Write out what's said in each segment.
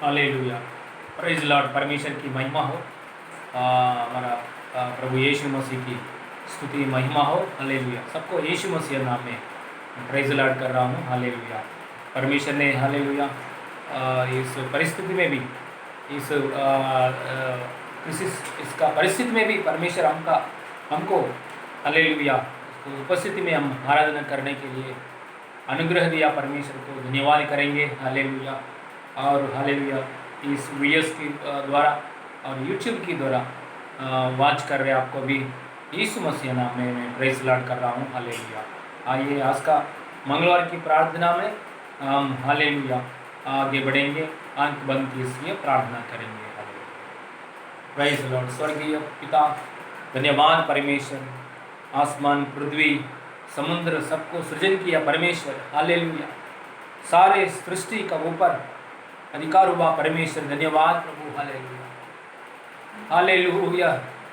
Hallelujah, praise Lord. परमेश्वर की महिमा हो। हमारा प्रभु यीशु मसीह की स्तुति महिमा हो। हालेलुया। सबको यीशु मसीह नाम में प्रेज लॉर्ड कर रहा हूँ। हालेलुया। परमेश्वर ने हालेलुया इस परिस्थिति में भी इस इसका परिस्थिति में भी परमेश्वर हमको हालेलुया उपस्थिति में हम आराधना करने के लिए अनुग्रह दिया। परमेश्वर को धन्यवाद करेंगे। हालेलुया। और हालेलुया इस वीडियोस के द्वारा और यूट्यूब के द्वारा वॉच कर रहे आपको भी यीशु मसीह नाम में मैं प्रेज लॉर्ड कर रहा हूँ। हालेलुया। आइए आज का मंगलवार की प्रार्थना में हम हालेलुया आगे बढ़ेंगे। आंख बंद कीजिए, प्रार्थना करेंगे। Praise Lord. स्वर्गीय पिता, धन्यवाद परमेश्वर। आसमान, पृथ्वी, समुद्र सबको सृजन किया परमेश्वर। हालेलुया। सारे सृष्टि का ऊपर अधिकार हुआ परमेश्वर। धन्यवाद प्रभु। हालेलुया। हालेलुया।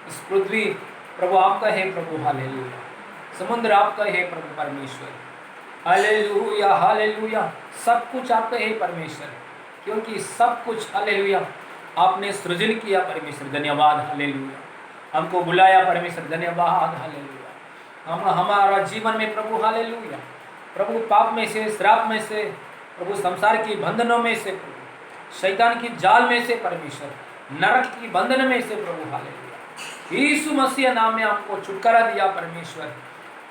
इस पृथ्वी प्रभु आपका है प्रभु। हालेलुया। समुद्र आपका है प्रभु परमेश्वर। हालेलुया। हालेलुया। सब कुछ आपका है परमेश्वर, क्योंकि सब कुछ हालेलुया आपने सृजन किया परमेश्वर। धन्यवाद। हालेलुया। हमको बुलाया परमेश्वर। धन्यवाद। हालेलुया। हम हमारा जीवन में प्रभु हालेलुया प्रभु पाप में से, श्राप में से, प्रभु संसार की बंधनों में से, प्रभु शैतान की जाल में से, परमेश्वर नरक की बंधन में से प्रभु हालेलुया यीशु मसीह नाम में आपको छुटकारा दिया परमेश्वर।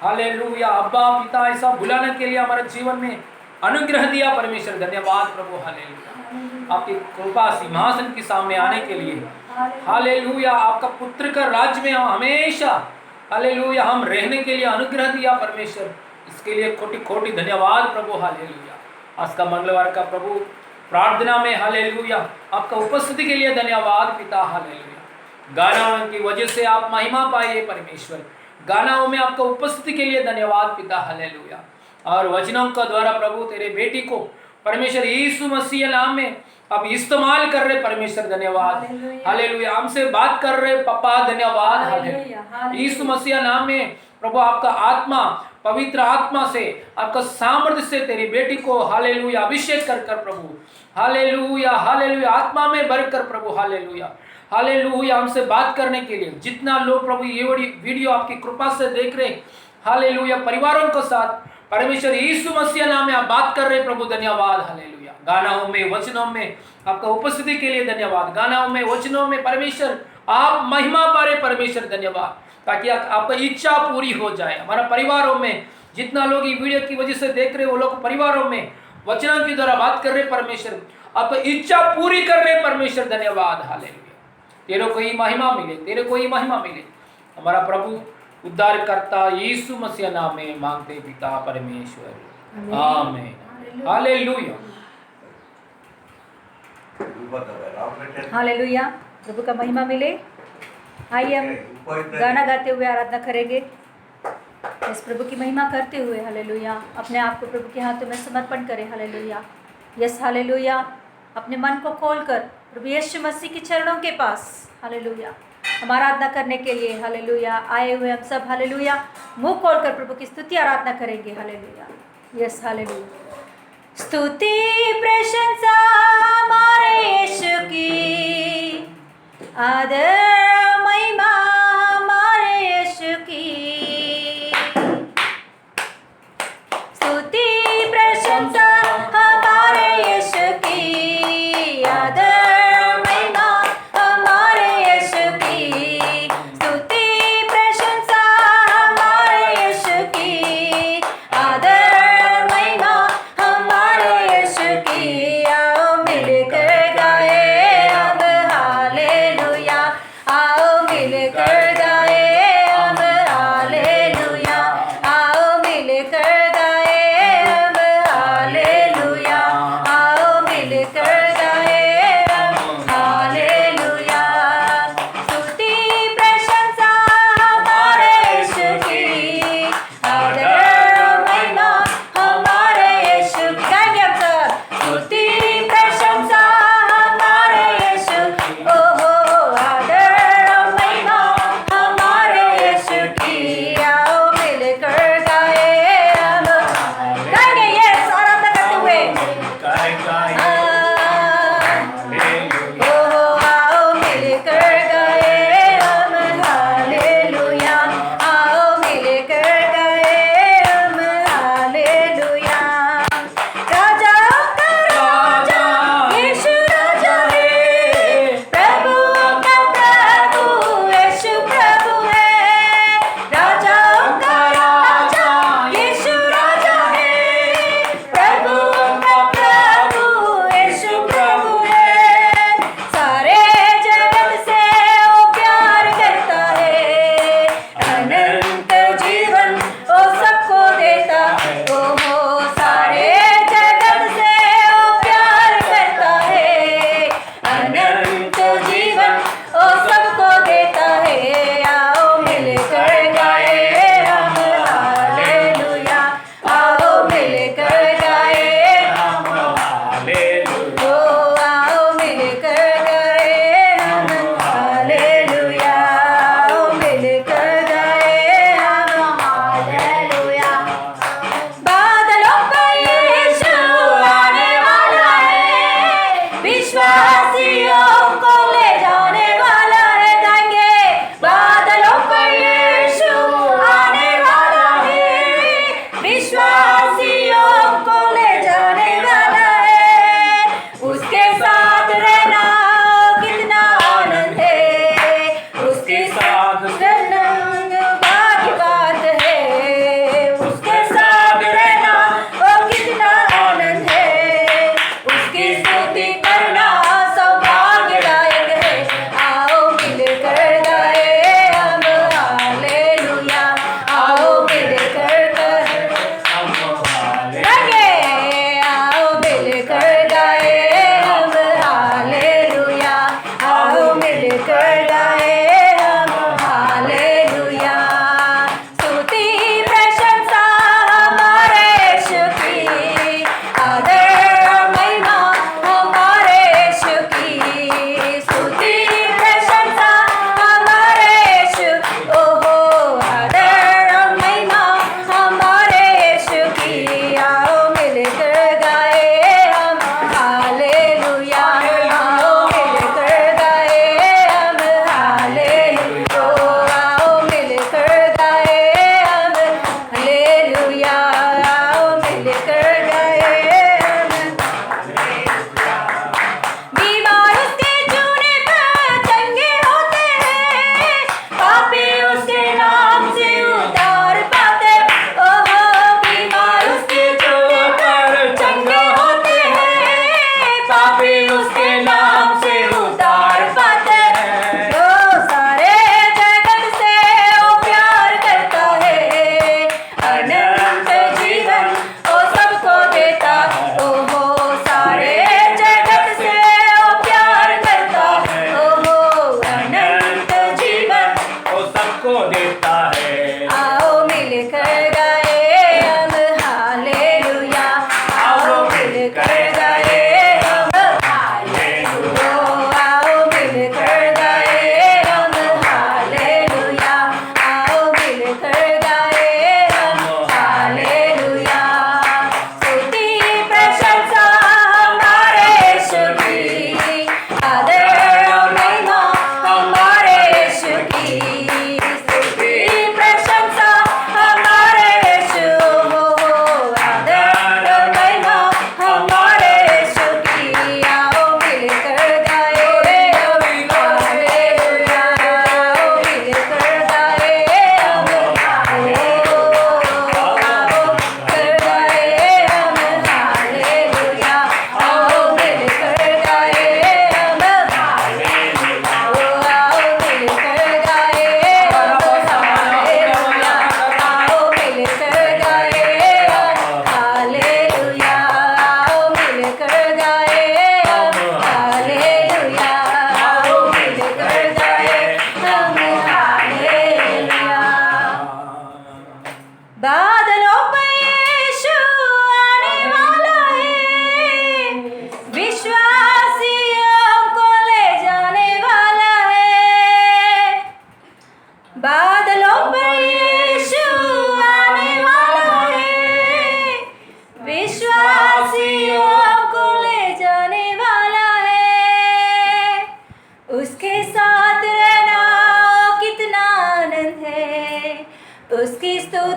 हालेलुया। अब्बा पिता ऐसा बुलाने के लिए हमारे जीवन में अनुग्रह दिया परमेश्वर। धन्यवाद प्रभु। हालेलुया। आपकी कृपा सिंहासन के सामने आने के लिए हालेलुया आपका पुत्र का राज्य में हम हमेशा हालेलुया हम रहने के लिए अनुग्रह दिया परमेश्वर। इसके लिए कोटि कोटि धन्यवाद प्रभु। हालेलुया। आज का मंगलवार का प्रभु प्रार्थना में हालेलुया आपका उपस्थिति के लिए धन्यवाद पिता। हालेलुया। गानाओं की वजह से आप महिमा पाइए परमेश्वर। गानाओं में आपका उपस्थिति के लिए धन्यवाद पिता। हालेलुया। और वचनों का द्वारा प्रभु तेरे बेटी को परमेश्वर यीशु मसीह नाम में आप इस्तेमाल कर रहे परमेश्वर। धन्यवाद। हालेलुया। हमसे बात कर रहे पापा। धन्यवाद। हालेलुया। यीशु मसीह नाम में प्रभु आपका आत्मा, पवित्र आत्मा से, आपका सामर्थ्य से तेरी बेटी को हालेलुया अभिषेक कर कर प्रभु। हालेलुया। हालेलुया। आत्मा में भरकर प्रभु। हालेलुया। हालेलुया। हमसे बात करने के लिए जितना लोग प्रभु ये वीडियो आपकी कृपा से देख रहे हालेलुया परिवारों के साथ परमेश्वर यीशु मसीह नाम में आप बात कर रहे प्रभु। धन्यवाद। हालेलुया। गानाओं में, वचनों में आपका उपस्थिति के लिए धन्यवाद। गानाओं में, वचनों में परमेश्वर आप महिमा पा रहे परमेश्वर। धन्यवाद, ताकि आपका इच्छा पूरी हो जाए। हमारा परिवारों में जितना लोग ये वीडियो की वजह से देख रहे वो लोग परिवारों में वचनों की द्वारा बात कर रहे परमेश्वर, आपका इच्छा पूरी कर रहे परमेश्वर। धन्यवाद। हालेलुया। तेरे को ही महिमा मिले, तेरे को ही महिमा मिले। हमारा प्रभु उद्धार करता यीशु मसीह नाम में मांगते पिता परमेश्वर। आमीन। हालेलुया। हालेलुया। प्रभु का महिमा मिले। आइए हम गाना गाते हुए आराधना करेंगे, इस प्रभु की महिमा करते हुए। हालेलुया। अपने आप को प्रभु के हाथों में समर्पण करें। हालेलुया। यस। हालेलुया। अपने मन को खोलकर प्रभु यीशु मसीह के चरणों के पास हालेलुया हम आराधना करने के लिए हालेलुया आए हुए हम सब हालेलुया मुंह खोलकर प्रभु की स्तुति आराधना करेंगे। हालेलुया। यस। हालेलुया। स्तुति प्रशंसा हमारे यीशु की, आदर महिमा हमारे यीशु की। स्तुति प्रशंसा हमारे यीशु की, आदर महिमा हमारे यीशु की। स्तुति प्रशंसा हमारे यीशु की, आदर महिमा हमारे यीशु की। आओ मिलकर गाए अब हालेलुया।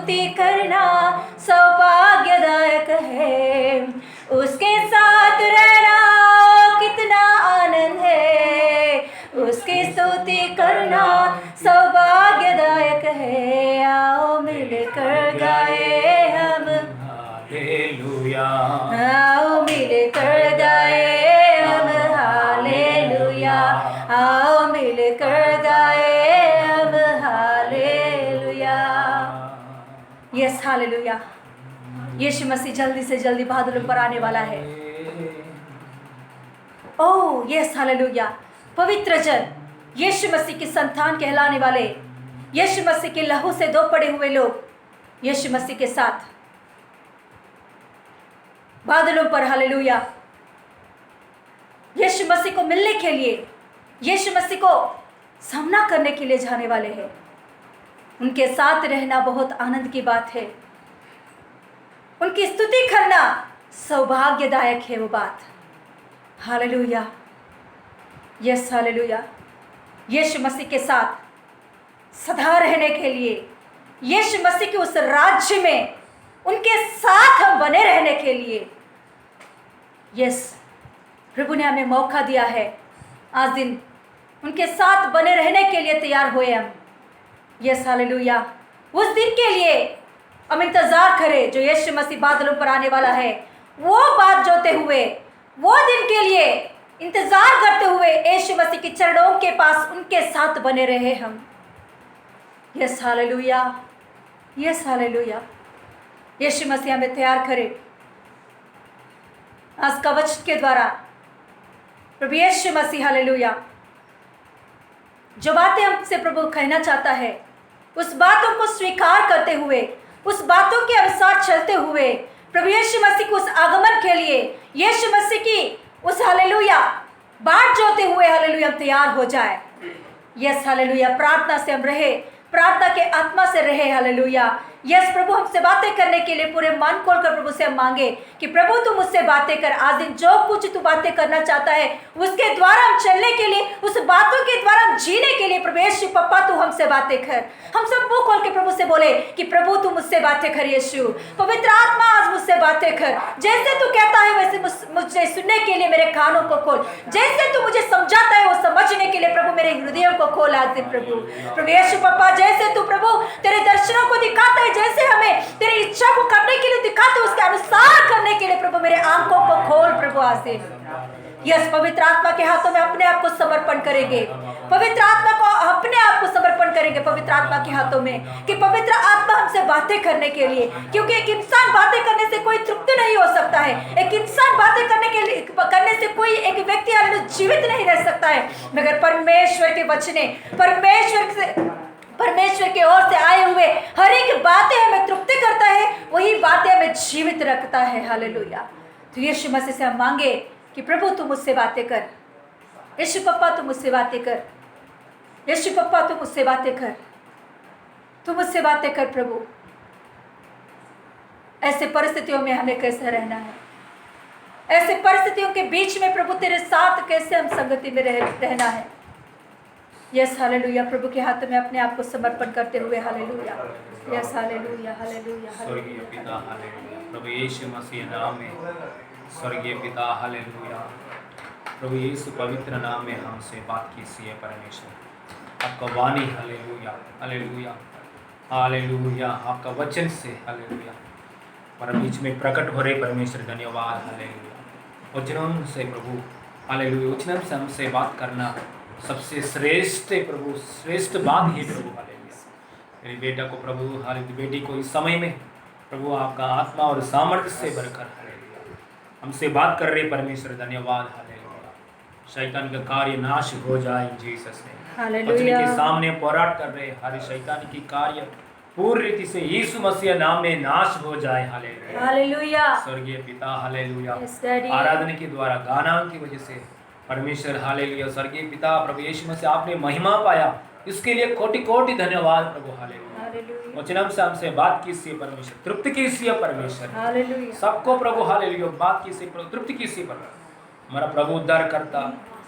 स्तुति करना सौभाग्यदायक है। उसके साथ रहना कितना आनंद है, उसकी स्तुति करना सौभाग्यदायक है। आओ मिलकर गाए हम हालेलुया, आओ मिलकर गाए हम हालेलुया, आओ मिलकर गाए हम hallelujah. Yes hallelujah. Yeshu Masih जल्दी से जल्दी बादलों पर आने वाला है। Oh yes hallelujah. पवित्र जन, यीशु मसीह की संतान कहलाने वाले, यीशु मसीह के लहू से धो पड़े हुए लोग यीशु मसीह के साथ बादलों पर हालेलुया यीशु मसीह को मिलने के लिए, यीशु मसीह को सामना करने के लिए जाने वाले हैं। उनके साथ रहना बहुत आनंद की बात है। उनकी स्तुति करना सौभाग्यदायक है वो बात। Hallelujah, yes hallelujah. Yeshu Masih के साथ सदा रहने के लिए, यीशु मसीह के उस राज्य में उनके साथ हम बने रहने के लिए, यस प्रभु ने हमें मौका दिया है। आज दिन उनके साथ बने रहने के लिए तैयार हुए हम। Yes hallelujah. उस दिन के लिए हम इंतजार करें जो यीशु मसीह बादलों पर आने वाला है। वो बात जोते हुए, वो दिन के लिए इंतजार करते हुए यीशु मसीह के चरणों के पास उनके साथ बने रहे हम। Yes hallelujah, yes hallelujah. Yeshu Masih हमें तैयार करे। आज का वचन के द्वारा प्रभु यीशु मसीह हालेलुया जो बातें हमसे प्रभु कहना चाहता है, उस बातों को स्वीकार करते हुए, उस बातों के अनुसार चलते हुए प्रभु यीशु मसीह के उस आगमन के लिए, यीशु मसीह की उस हालेलुया बाट जोते हुए हालेलुया हम तैयार हो जाए। Yes hallelujah. प्रार्थना से हम रहे, प्रार्थना के आत्मा से रहे। हालेलुया। यस प्रभु हमसे बातें करने के लिए पूरे मन खोलकर प्रभु से हम मांगे कि प्रभु तू मुझसे बातें कर। आज दिन जो कुछ तू बातें करना चाहता है उसके द्वारा हम चलने के लिए, उस बातों के द्वारा हम जीने के लिए प्रभु यीशु पप्पा तू हमसे बातें कर। हम सब मुंह खोल के प्रभु से बोले कि प्रभु तू मुझसे बातें कर। यीशु पवित्र आत्मा आज मुझसे बातें कर। जैसे तू कहता है वैसे मुझे सुनने के लिए मेरे कानों को खोल। जैसे तू मुझे समझाता है वो समझने के लिए प्रभु मेरे हृदयों को खोल। आज दिन प्रभु यीशु पप्पा जैसे तू प्रभु तेरे दर्शनों को दिखाता है, जैसे हमें तेरी इच्छा को करने के लिए दिखाते, उसके अनुसार करने के लिए प्रभु मेरे आंखों को खोल प्रभु आज दिन। यस पवित्र आत्मा के हाथों में अपने आप को समर्पण करेंगे। पवित्र आत्मा को अपने आप को समर्पण करेंगे पवित्र आत्मा के हाथों में कि पवित्र आत्मा हमसे बातें करने के लिए, क्योंकि एक इंसान बातें करने से कोई तृप्त नहीं हो सकता है। एक इंसान बातें करने से कोई एक व्यक्ति जीवित नहीं रह सकता है, मगर परमेश्वर के वचने, परमेश्वर की ओर से आए हुए हर एक बातें हमें तृप्त करता है, वही बातें हमें जीवित रखता है। हालेलुया। तो यीशु मसीह से हम मांगे कि प्रभु तू मुझसे बातें कर। यीशु पप्पा तू मुझसे बातें कर। यीशु पप्पा तू मुझसे बातें कर। तू मुझसे बातें कर प्रभु। ऐसे परिस्थितियों में हमें कैसे रहना है, ऐसे परिस्थितियों के बीच में प्रभु तेरे साथ कैसे हम संगति में रहना है। Yes hallelujah. प्रभु के हाथ में अपने आप को समर्पण करते हुए हालेलुया। Yes hallelujah, hallelujah. स्वर्गीय पिता हालेलुया। प्रभु यीशु मसीह नाम में स्वर्गीय पिता हालेलुया। प्रभु यीशु पवित्र नाम में हमसे बात कीजिए परमेश्वर। आपका वाणी हालेलुया, हालेलुया, हालेलुया। आपका वचन से हालेलुया पर बीच में प्रकट हो रहे परमेश्वर धन्यवाद हालेलुया। वचनों से प्रभु हालेलुया, वचनों से हमसे बात करना सबसे श्रेष्ठ प्रभु, श्रेष्ठ बात ही प्रभु हालेलुया। मेरी बेटा को प्रभु हालेलुया, बेटी को इस समय में प्रभु आपका आत्मा और सामर्थ्य से भरकर हालेलुया हमसे बात कर रहे परमेश्वर धन्यवाद हालेलुया। शैतान का कार्य नाश हो जाए जीसस ने। वचन के सामने पोराट कर रहे हर शैतान की कार्य पूर्ण रीति से यीशु मसीह नाम में नाश हो जाए हालेलुया, हालेलुया। स्वर्गीय पिता हालेलुया, आराधना के द्वारा गाना की वजह से परमेश्वर हालेलुया, स्वर्गीय पिता प्रभु यीशु मसीह आपने महिमा पाया, इसके लिए कोटि कोटि धन्यवाद प्रभु हालेलुया। वचनम से हमसे बात कीजिए परमेश्वर, तृप्त कीजिए परमेश्वर, सबको प्रभु हालेलुया बात कीजिए प्रभु, तृप्त कीजिए परमेश्वर। हमारा प्रभु उद्धार करता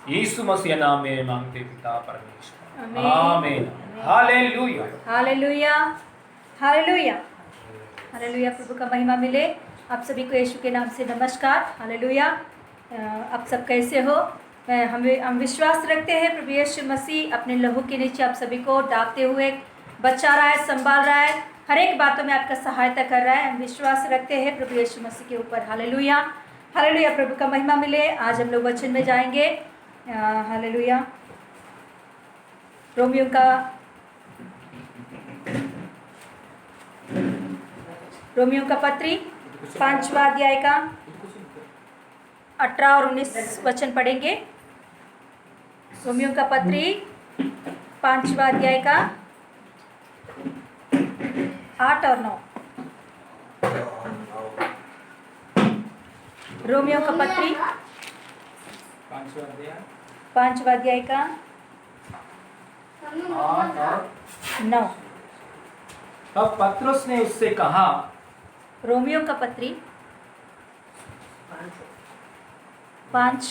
यीशु मसीह नाम में मांगते पिता परमेश्वर, आमीन। Hallelujah, hallelujah, hallelujah. हालेलुया, प्रभु का महिमा मिले। आप सभी को यीशु के नाम से नमस्कार। हालेलुया। आप सब कैसे हो? हम विश्वास रखते हैं प्रभु यीशु मसीह अपने लहू के नीचे आप सभी को डालते हुए बचा रहा है, संभाल रहा है, हर एक बातों में आपका सहायता कर रहा है। हम विश्वास रखते हैं प्रभु यीशु मसीह के ऊपर। हालेलुया, हालेलुया, प्रभु का महिमा मिले। आज हम लोग वचन में जाएंगे। हालेलुया। रोमियो का पत्री 5वां अध्याय का 18 और 19 वचन पढ़ेंगे। रोमियो का पत्री 5वां अध्याय का 8 और 9। रोमियो का पत्री 5वां अध्याय का 8 और 9। तब पतरस ने उससे कहा, रोमियो का पत्री 5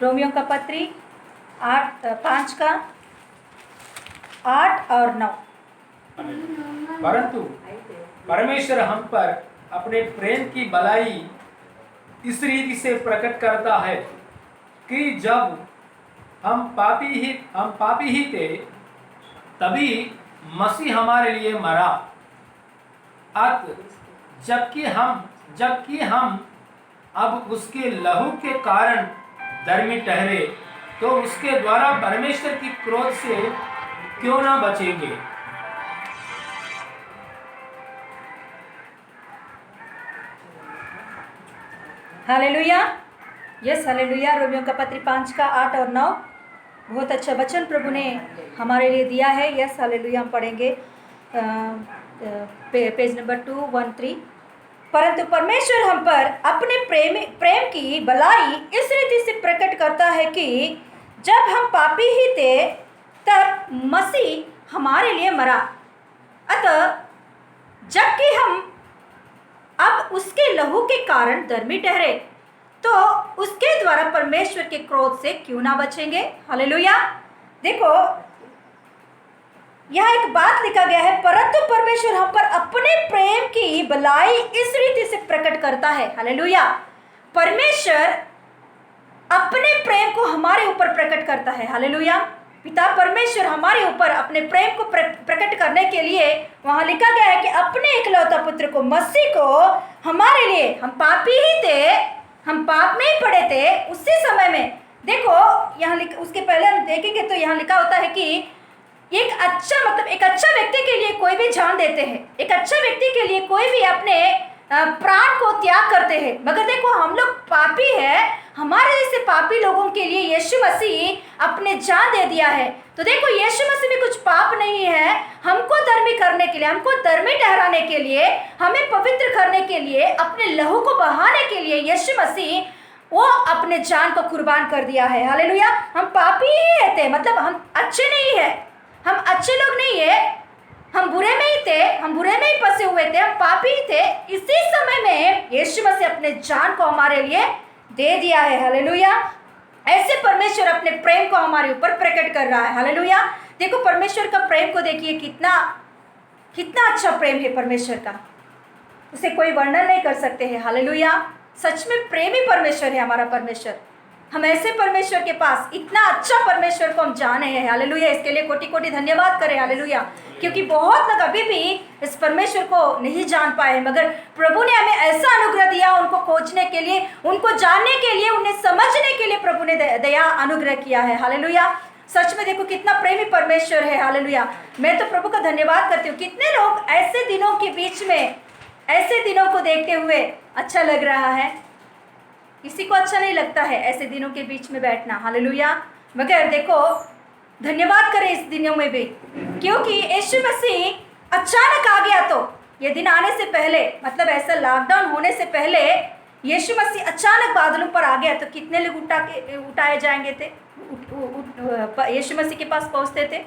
रोमियो का पत्री 5 का 8 और 9। परंतु परमेश्वर हम पर अपने प्रेम की भलाई इस रीति से प्रकट करता है कि जब हम पापी ही थे, तभी मसीह हमारे लिए मरा। जबकि हम अब उसके लहू के कारण धर्मी ठहरे, तो उसके द्वारा परमेश्वर की क्रोध से क्यों ना बचेंगे। हालेलुया। Yes, hallelujah. रोमियो का पत्री 5 का 8 और 9। बहुत अच्छा वचन प्रभु ने हमारे लिए दिया है। Yes, hallelujah. हम पढ़ेंगे पेज नंबर 213। परंतु परमेश्वर हम पर अपने प्रेम की भलाई इस रीति से प्रकट करता है कि जब हम पापी ही थे, तब मसीह हमारे लिए मरा। अतः जबकि हम अब उसके लहू के कारण धर्मी ठहरे, तो उसके द्वारा परमेश्वर के क्रोध से क्यों ना बचेंगे। हालेलुया। देखो, यहाँ एक बात लिखा गया है, परंतु परमेश्वर हम पर अपने प्रेम की भलाई इस रीति से प्रकट करता है। हालेलुया। परमेश्वर अपने प्रेम को हमारे ऊपर प्रकट करता है। हालेलुया। पिता परमेश्वर हमारे ऊपर अपने प्रेम को प्रकट करने के लिए, वहां लिखा गया है कि अपने इकलौता पुत्र को, मसीह को हमारे लिए, हम पापी ही थे, हम पाप में ही पड़े थे, उसी समय में देखो यहाँ उसके पहले हम देखेंगे तो यहाँ लिखा होता है कि एक अच्छा व्यक्ति के लिए कोई भी जान देते हैं, एक अच्छा व्यक्ति के लिए कोई भी अपने प्राण को त्याग करते हैं। मगर देखो, हम लोग पापी है, हमारे जैसे पापी लोगों के लिए यीशु मसीह अपने जान दे दिया है। तो देखो, यीशु मसीह में कुछ पाप नहीं है। हमको धर्मी करने के लिए, हमको धर्मी ठहराने के लिए, हमें पवित्र करने के लिए, अपने लहू को बहाने के लिए यीशु मसीह वो अपने जान को कुर्बान कर दिया है। हालेलुया। हम पापी ही थे, मतलब हम अच्छे नहीं है, हम अच्छे लोग नहीं है, हम बुरे में ही थे, हम बुरे में ही फंसे हुए थे, हम पापी ही थे। इसी समय में यीशु मसीह अपने जान को हमारे लिए दे दिया है। हालेलुया। ऐसे परमेश्वर अपने प्रेम को हमारे ऊपर प्रकट कर रहा है। हालेलुया। देखो, परमेश्वर का प्रेम को देखिए, कितना अच्छा प्रेम है परमेश्वर का, उसे कोई वर्णन नहीं कर सकते हैं। हालेलुया। सच में प्रेमी परमेश्वर है हमारा परमेश्वर। हम ऐसे परमेश्वर के पास, इतना अच्छा परमेश्वर को हम जाने हैं। हालेलुया। इसके लिए कोटि कोटि धन्यवाद करें। हालेलुया। क्योंकि बहुत लोग अभी भी इस परमेश्वर को नहीं जान पाए, मगर प्रभु ने हमें ऐसा अनुग्रह दिया, उनको खोजने के लिए, उनको जानने के लिए, उन्हें समझने के लिए प्रभु ने दया अनुग्रह किया है। हालेलुया। सच में देखो, कितना प्रेमी परमेश्वर है। हालेलुया। मैं तो प्रभु का धन्यवाद करती हूँ। कितने लोग ऐसे दिनों के बीच में, ऐसे दिनों को देखते हुए अच्छा लग रहा है, किसी को अच्छा नहीं लगता है ऐसे दिनों के बीच में बैठना। हालेलुया। मगर देखो, धन्यवाद करें इस दिनों में भी, क्योंकि यीशु मसीह अचानक आ गया। तो ये दिन आने से पहले, मतलब ऐसा लॉकडाउन होने से पहले यीशु मसीह अचानक बादलों पर आ गया, तो कितने लोग उठाए जाएंगे थे, यीशु मसीह के पास पहुंचते थे,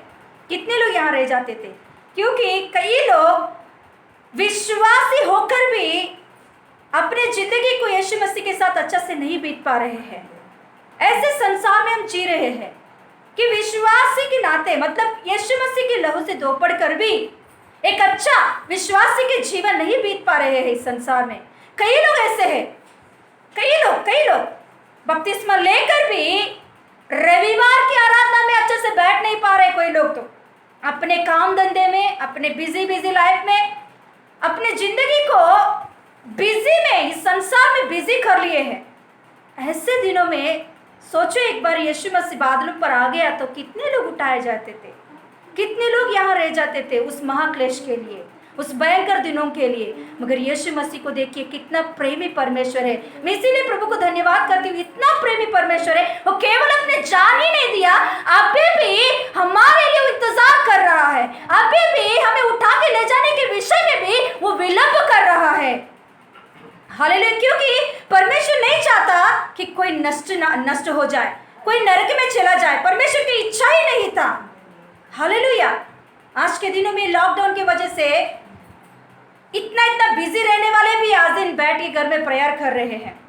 कितने लोग यहाँ रह जाते थे। क्योंकि कई लोग विश्वासी होकर भी अपने जिंदगी को यीशु मसीह के साथ अच्छा से नहीं बीत पा रहे हैं। ऐसे संसार में हम जी रहे हैं। कि विश्वासी के नाते, मतलब यीशु मसीह के लहू से धो पड़कर भी एक अच्छा विश्वासी के जीवन नहीं बीत पा रहे हैं इस संसार में। कई लोग ऐसे हैं, कई लोग बपतिस्मा लेकर भी रविवार की आराधना में अच्छे से बैठ नहीं पा रहे। कोई लोग तो अपने काम धंधे में, अपने बिजी लाइफ में, अपने जिंदगी को बिजी में, इस संसार में बिजी कर लिए हैं। ऐसे दिनों में सोचो, एक बार यीशु मसीह बादलों पर आ गया तो कितने लोग उठाए जाते थे, कितने लोग यहाँ रह जाते थे उस महाक्लेश के लिए, उस भयंकर दिनों के लिए। मगर यीशु मसीह को देखिए, कितना प्रेमी परमेश्वर है। मैं इसीलिए प्रभु को धन्यवाद करती हूँ, इतना प्रेमी परमेश्वर है। वो केवल अपने जान ही नहीं दिया, अभी भी हमारे लिए इंतजार कर रहा है, अभी भी हमें उठा के ले जाने के विषय में भी वो विलंब कर रहा है। हालेलुया। क्योंकि परमेश्वर नहीं चाहता कि कोई नष्ट हो जाए, कोई नरक में चला जाए। परमेश्वर की इच्छा ही नहीं था। हालेलुया। आज के दिनों में लॉकडाउन की वजह से इतना बिजी रहने वाले भी आज दिन बैठ के घर में प्रेयर कर रहे हैं।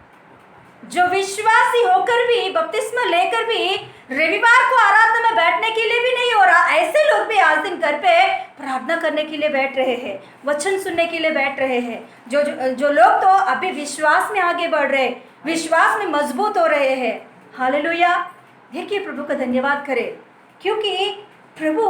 जो विश्वासी होकर भी, बपतिस्मा लेकर भी रविवार को आराधना में बैठने के लिए भी नहीं हो रहा, ऐसे लोग भी आज दिन घर पे प्रार्थना करने के लिए बैठ रहे हैं, वचन सुनने के लिए बैठ रहे हैं। जो लोग तो अभी विश्वास में आगे बढ़ रहे, विश्वास में मजबूत हो रहे हैं। हालेलुया। देखिए, प्रभु का धन्यवाद करें, क्योंकि प्रभु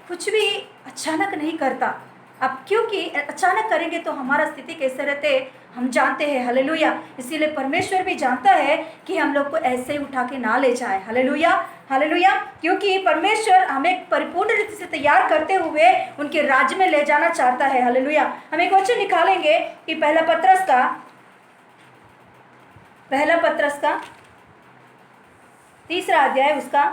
कुछ भी अचानक नहीं करता। अब क्योंकि अचानक करेंगे तो हमारा स्थिति कैसे रहते हम जानते हैं। हालेलुया। इसीलिए परमेश्वर भी जानता है कि हम लोग को ऐसे ही उठा के ना ले जाए। Hallelujah, hallelujah. क्योंकि परमेश्वर हमें परिपूर्ण रीति से तैयार करते हुए उनके राज्य में ले जाना चाहता है। हालेलुया। हम एक वचन निकालेंगे कि पहला पत्रस का 3 अध्याय, उसका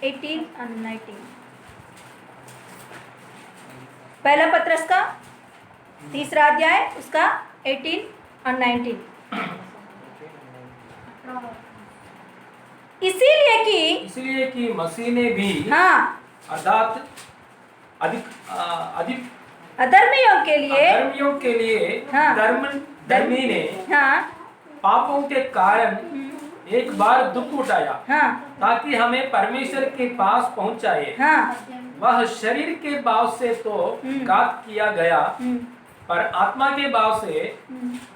18 और 19। पहला पत्रस का 3 अध्याय, उसका 18 और 19। इसीलिए कि मसीह ने भी अर्थात अधिक अधर्मियों के लिए धर्मी ने पापों के कारण एक बार दुख उठाया, ताकि हमें परमेश्वर के पास पहुंचाए। वह शरीर के भाव से तो घात किया गया, पर आत्मा के भाव से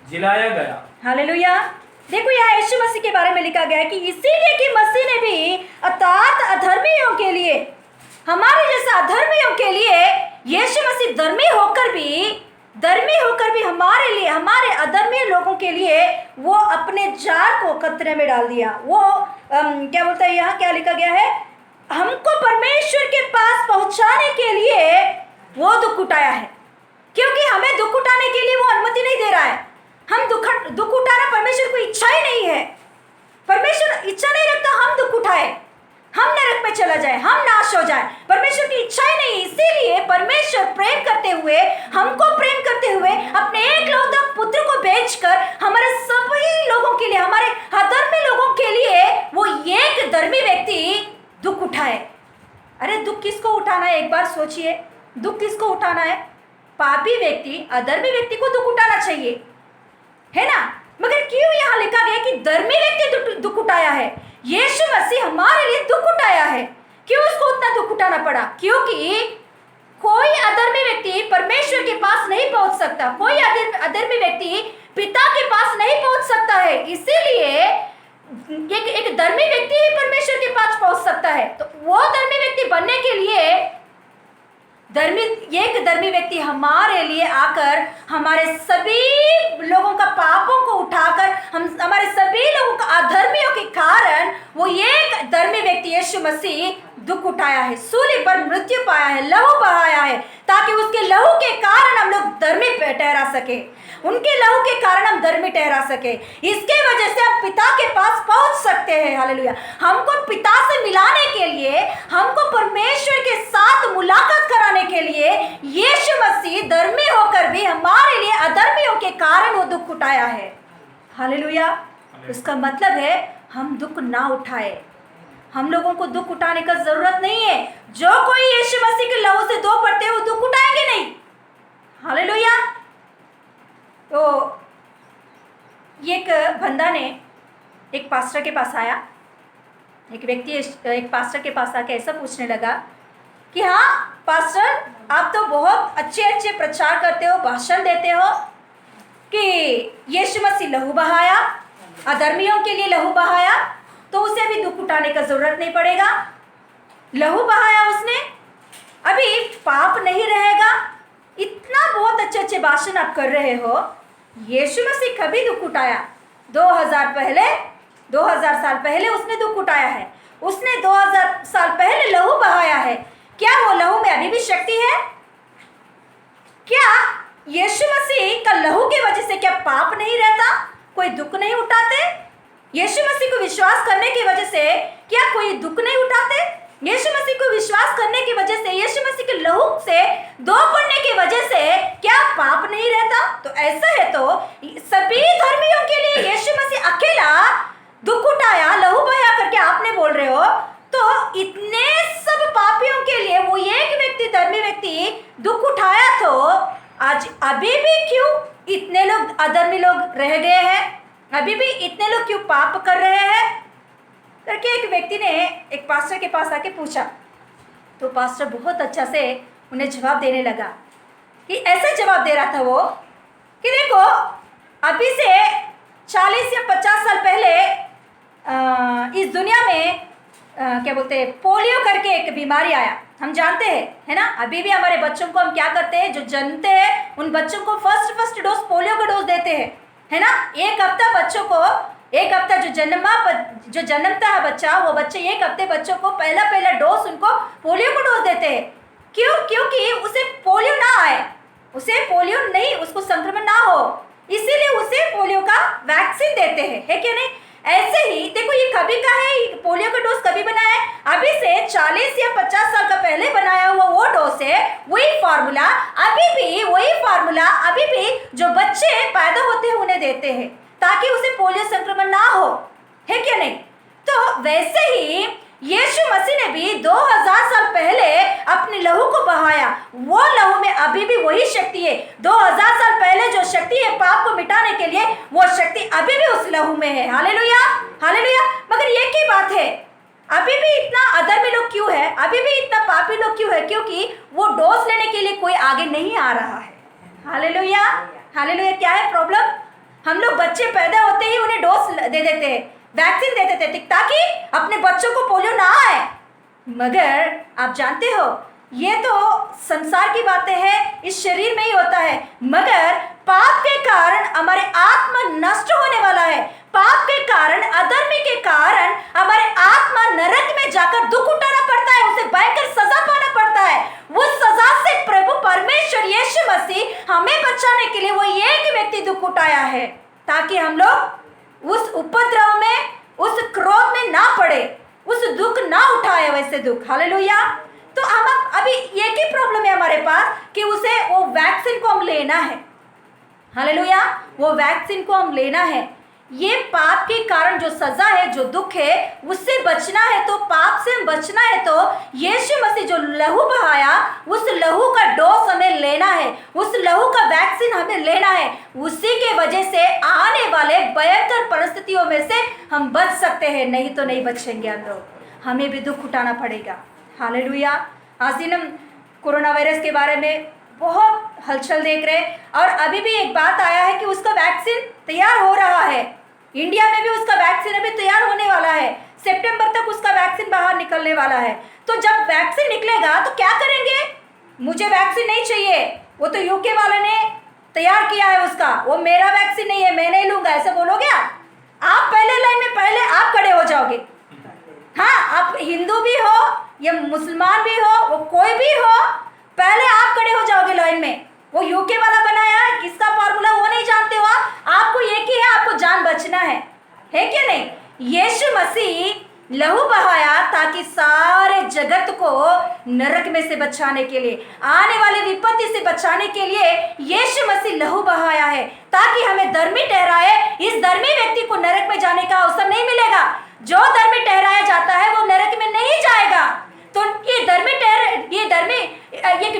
जिलाया गया। हालेलुया। देखो, यहाँ यीशु मसीह के बारे में लिखा गया है कि इसीलिए कि मसीह ने भी अर्थात अधर्मियों के लिए, हमारे जैसा अधर्मियों के लिए, यीशु मसीह धर्मी होकर भी हमारे लिए, हमारे अधर्मी लोगों के लिए वो अपने जान को खतरे में डाल दिया। वो क्या बोलता है, यहाँ क्या लिखा गया है, हमको परमेश्वर के पास पहुंचाने के लिए वो दुख उठाया है। क्योंकि हमें दुख उठाने के लिए वो अनुमति नहीं दे रहा है। हम दुख उठाना परमेश्वर को इच्छा ही नहीं है। परमेश्वर इच्छा नहीं रखता हम दुख उठाए, हम नरक में चला जाए, हम नाश हो जाए। परमेश्वर की इच्छा ही नहीं। इसीलिए परमेश्वर प्रेम करते हुए, हमको प्रेम करते हुए अपने एकलौता पुत्र को भेजकर हमारे सभी लोगों के लिए, हमारे अधर्मी लोगों के लिए वो एक धर्मी व्यक्ति दुख उठाए। अरे दुख किसको उठाना है, एक बार सोचिए। दुख किसको उठाना है? पापी व्यक्ति, अधर्मी व्यक्ति को दुख उठाना चाहिए, है ना। मगर क्यों यहाँ लिखा गया कि धर्मी व्यक्ति दुख उठाया है? यीशु मसीह हमारे लिए दुख उठाया है। क्यों उसको उतना दुख उठाना पड़ा? क्योंकि कोई अधर्मी व्यक्ति परमेश्वर के पास नहीं पहुंच सकता, कोई अधर्मी व्यक्ति पिता के पास नहीं पहुंच सकता है। इसीलिए एक धर्मी व्यक्ति ही परमेश्वर के पास पहुंच सकता है। तो वो धर्मी व्यक्ति बनने के लिए एक धर्मी व्यक्ति हमारे लिए आकर हमारे सभी लोगों का पापों को उठाकर, हमारे सभी लोगों का अधर्मियों के कारण वो एक धर्मी व्यक्ति यीशु मसीह दुख उठाया है, सूली पर मृत्यु पाया है, लहू बहाया है, ताकि उसके लहू के कारण हम लोग धर्मी ठहरा सके, उनके लहू के कारण हम धर्मी ठहरा सके। इसके वजह से हम पिता के पास पहुंच सकते हैं। हालेलुया। हमको पिता से मिलाने के लिए, हमको परमेश्वर के साथ मुलाकात कराने के लिए यीशु मसीह धर्मी होकर भी हमारे लिए अधर्मियों के कारण वो दुख उठाया है। हालेलुया। उसका मतलब है हम दुख ना उठाए। हम लोगों को दुख उठाने का जरूरत नहीं है। जो कोई यीशु मसीह के लहू से धो पड़ते हैं वो दुख उठाएंगे नहीं। हालेलुया। तो एक बंदा ने एक पास्टर के पास आया। एक व्यक्ति एक पास्टर के पास आके ऐसा पूछने लगा कि हाँ पास्टर, आप तो बहुत अच्छे अच्छे प्रचार करते हो, भाषण देते हो कि यीशु मसीह लहू बहाया, अधर्मियों के लिए लहू बहाया, तो उसे भी दुख उठाने का जरूरत नहीं पड़ेगा। लहू बहाया उसने, अभी पाप नहीं रहेगा। इतना बहुत अच्छे अच्छे भाषण आप कर रहे हो, यीशु मसीह कभी दुख उठाया? 2000 साल पहले उसने दुख उठाया है। उसने 2000 साल पहले लहू बहाया है। क्या वो लहू में अभी भी शक्ति है? क्या यीशु मसीह का लहू की वजह से क्या पाप नहीं रहता? कोई दुख नहीं उठाते? यीशु मसीह को विश्वास करने की वजह से क्या कोई दुख नहीं उठाते? यीशु मसीह को विश्वास करने की वजह से, यीशु मसीह के लहू से दो पड़ने की वजह से क्या पाप नहीं रहता? तो ऐसा है तो सभी धर्मियों के लिए यीशु मसीह अकेला दुख उठाया, लहू बहाया करके आपने बोल रहे हो, तो इतने सब पापियों के लिए वो एक व्यक्ति, धर्मी व्यक्ति दुख उठाया, तो आज अभी भी क्यों इतने लोग अधर्मी लोग रह गए हैं? अभी भी इतने लोग क्यों पाप कर रहे हैं करके एक व्यक्ति ने एक पास्टर के पास आके पूछा। तो पास्टर बहुत अच्छा से उन्हें जवाब देने लगा कि ऐसा जवाब दे रहा था वो कि देखो, अभी से 40 या 50 साल पहले इस दुनिया में क्या बोलते हैं, पोलियो करके एक बीमारी आया, हम जानते हैं, है ना। अभी भी हमारे बच्चों को हम क्या करते हैं, जो जन्मते हैं उन बच्चों को फर्स्ट डोज पोलियो का डोज देते हैं, है ना। एक हफ्ता बच्चों को, एक हफ्ता जो जन्मता है बच्चा, वो बच्चे एक हफ्ते बच्चों को पहला डोज उनको पोलियो का डोज देते हैं। क्यों? क्योंकि उसे पोलियो ना आए, उसे पोलियो नहीं, उसको संक्रमण ना हो, इसीलिए उसे पोलियो का वैक्सीन देते हैं, है क्या नहीं। ऐसे ही देखो, ये कभी का है, पोलियो का डोज कभी बना है? अभी से 40 या 50 साल का पहले बनाया हुआ वो डोज है, वही फार्मूला, अभी भी वही फार्मूला, अभी भी जो बच्चे पैदा होते हैं उन्हें देते हैं ताकि उसे पोलियो संक्रमण ना हो, है क्या नहीं। तो वैसे ही यीशु मसीह ने भी 2000 साल पहले अपने लहू को बहाया, वो लहू में अभी भी वही शक्ति है। 2000 साल पहले जो शक्ति है पाप को मिटाने के लिए, वो शक्ति अभी भी उस लहू में है। Hallelujah, hallelujah. मगर एक ही बात है, अभी भी इतना अधर्मी लोग क्यों है, अभी भी इतना पापी लोग क्यों है? क्योंकि वो डोज लेने के लिए कोई आगे नहीं आ रहा है। Hallelujah, hallelujah. क्या है प्रॉब्लम? हम लोग बच्चे पैदा होते ही उन्हें डोज दे देते हैं, वैक्सीन दे देते थे ताकि अपने बच्चों को पोलियो ना आए। मगर आप जानते हो, ये तो संसार की बातें हैं, इस शरीर में ही होता है, मगर पाप के कारण हमारे आत्मा नष्ट होने वाला है। पाप के कारण, अधर्मी के कारण हमारे आत्मा नरक में जाकर दुख उठाना पड़ता है, उसे भयंकर सजा पाना पड़ता है। उस सजा से प्रभु परमेश्वर यीशु मसीह हमें बचाने के लिए वो एक व्यक्ति दुख उठाया है, ताकि हम लोग उस उपद्रव में, उस क्रोध में ना पड़े, उस दुख ना उठाए, वैसे दुख। हालेलुया। तो हम अभी एक ही प्रॉब्लम है हमारे पास कि उसे वो वैक्सीन को हम लेना है। हालेलुया, वो वैक्सीन को हम लेना है। ये पाप के कारण जो सजा है, जो दुख है, उससे बचना है, तो पाप से बचना है तो यीशु मसीह जो लहू बहाया, उस लहू का डोज हमें लेना है, उस लहू का वैक्सीन हमें लेना है। उसी के वजह से आने वाले भयंकर परिस्थितियों में से हम बच सकते हैं, नहीं तो नहीं बचेंगे हम लोग, हमें भी दुख उठाना पड़ेगा। हालेलुया। आज दिन हम कोरोना वायरस के बारे में बहुत हलचल देख रहे हैं, और अभी भी एक बात आया है कि उसका वैक्सीन तैयार हो रहा है। इंडिया में भी उसका वैक्सीन अभी तैयार होने वाला है, सितंबर तक उसका वैक्सीन बाहर निकलने वाला है। तो जब वैक्सीन निकलेगा तो क्या करेंगे? मुझे वैक्सीन नहीं चाहिए, वो तो यूके वाले ने तैयार किया है उसका, वो मेरा वैक्सीन नहीं है, मैं नहीं लूंगा, ऐसा बोलोगे आप पहले लाइन में पहले आप खड़े हो जाओगे। हाँ, आप हिंदू भी हो या मुसलमान भी हो, वो कोई भी हो, पहले आप खड़े हो जाओगे लाइन में। वो यूके वाला बनाया है, किसका फार्मूला वो नहीं जानते हो आपको एक ही है, आपको जान बचना है क्या नहीं। यीशु मसीह लहू बहाया ताकि सारे जगत को नरक में से बचाने के लिए, आने वाली विपत्ति से बचाने के लिए यीशु मसीह लहू बहाया है, ताकि हमें धर्मी ठहराए। इस धर्मी व्यक्ति को नरक में जाने का अवसर नहीं मिलेगा। जो धर्मी ठहराया जाता है वो नरक में नहीं जाएगा। तो एक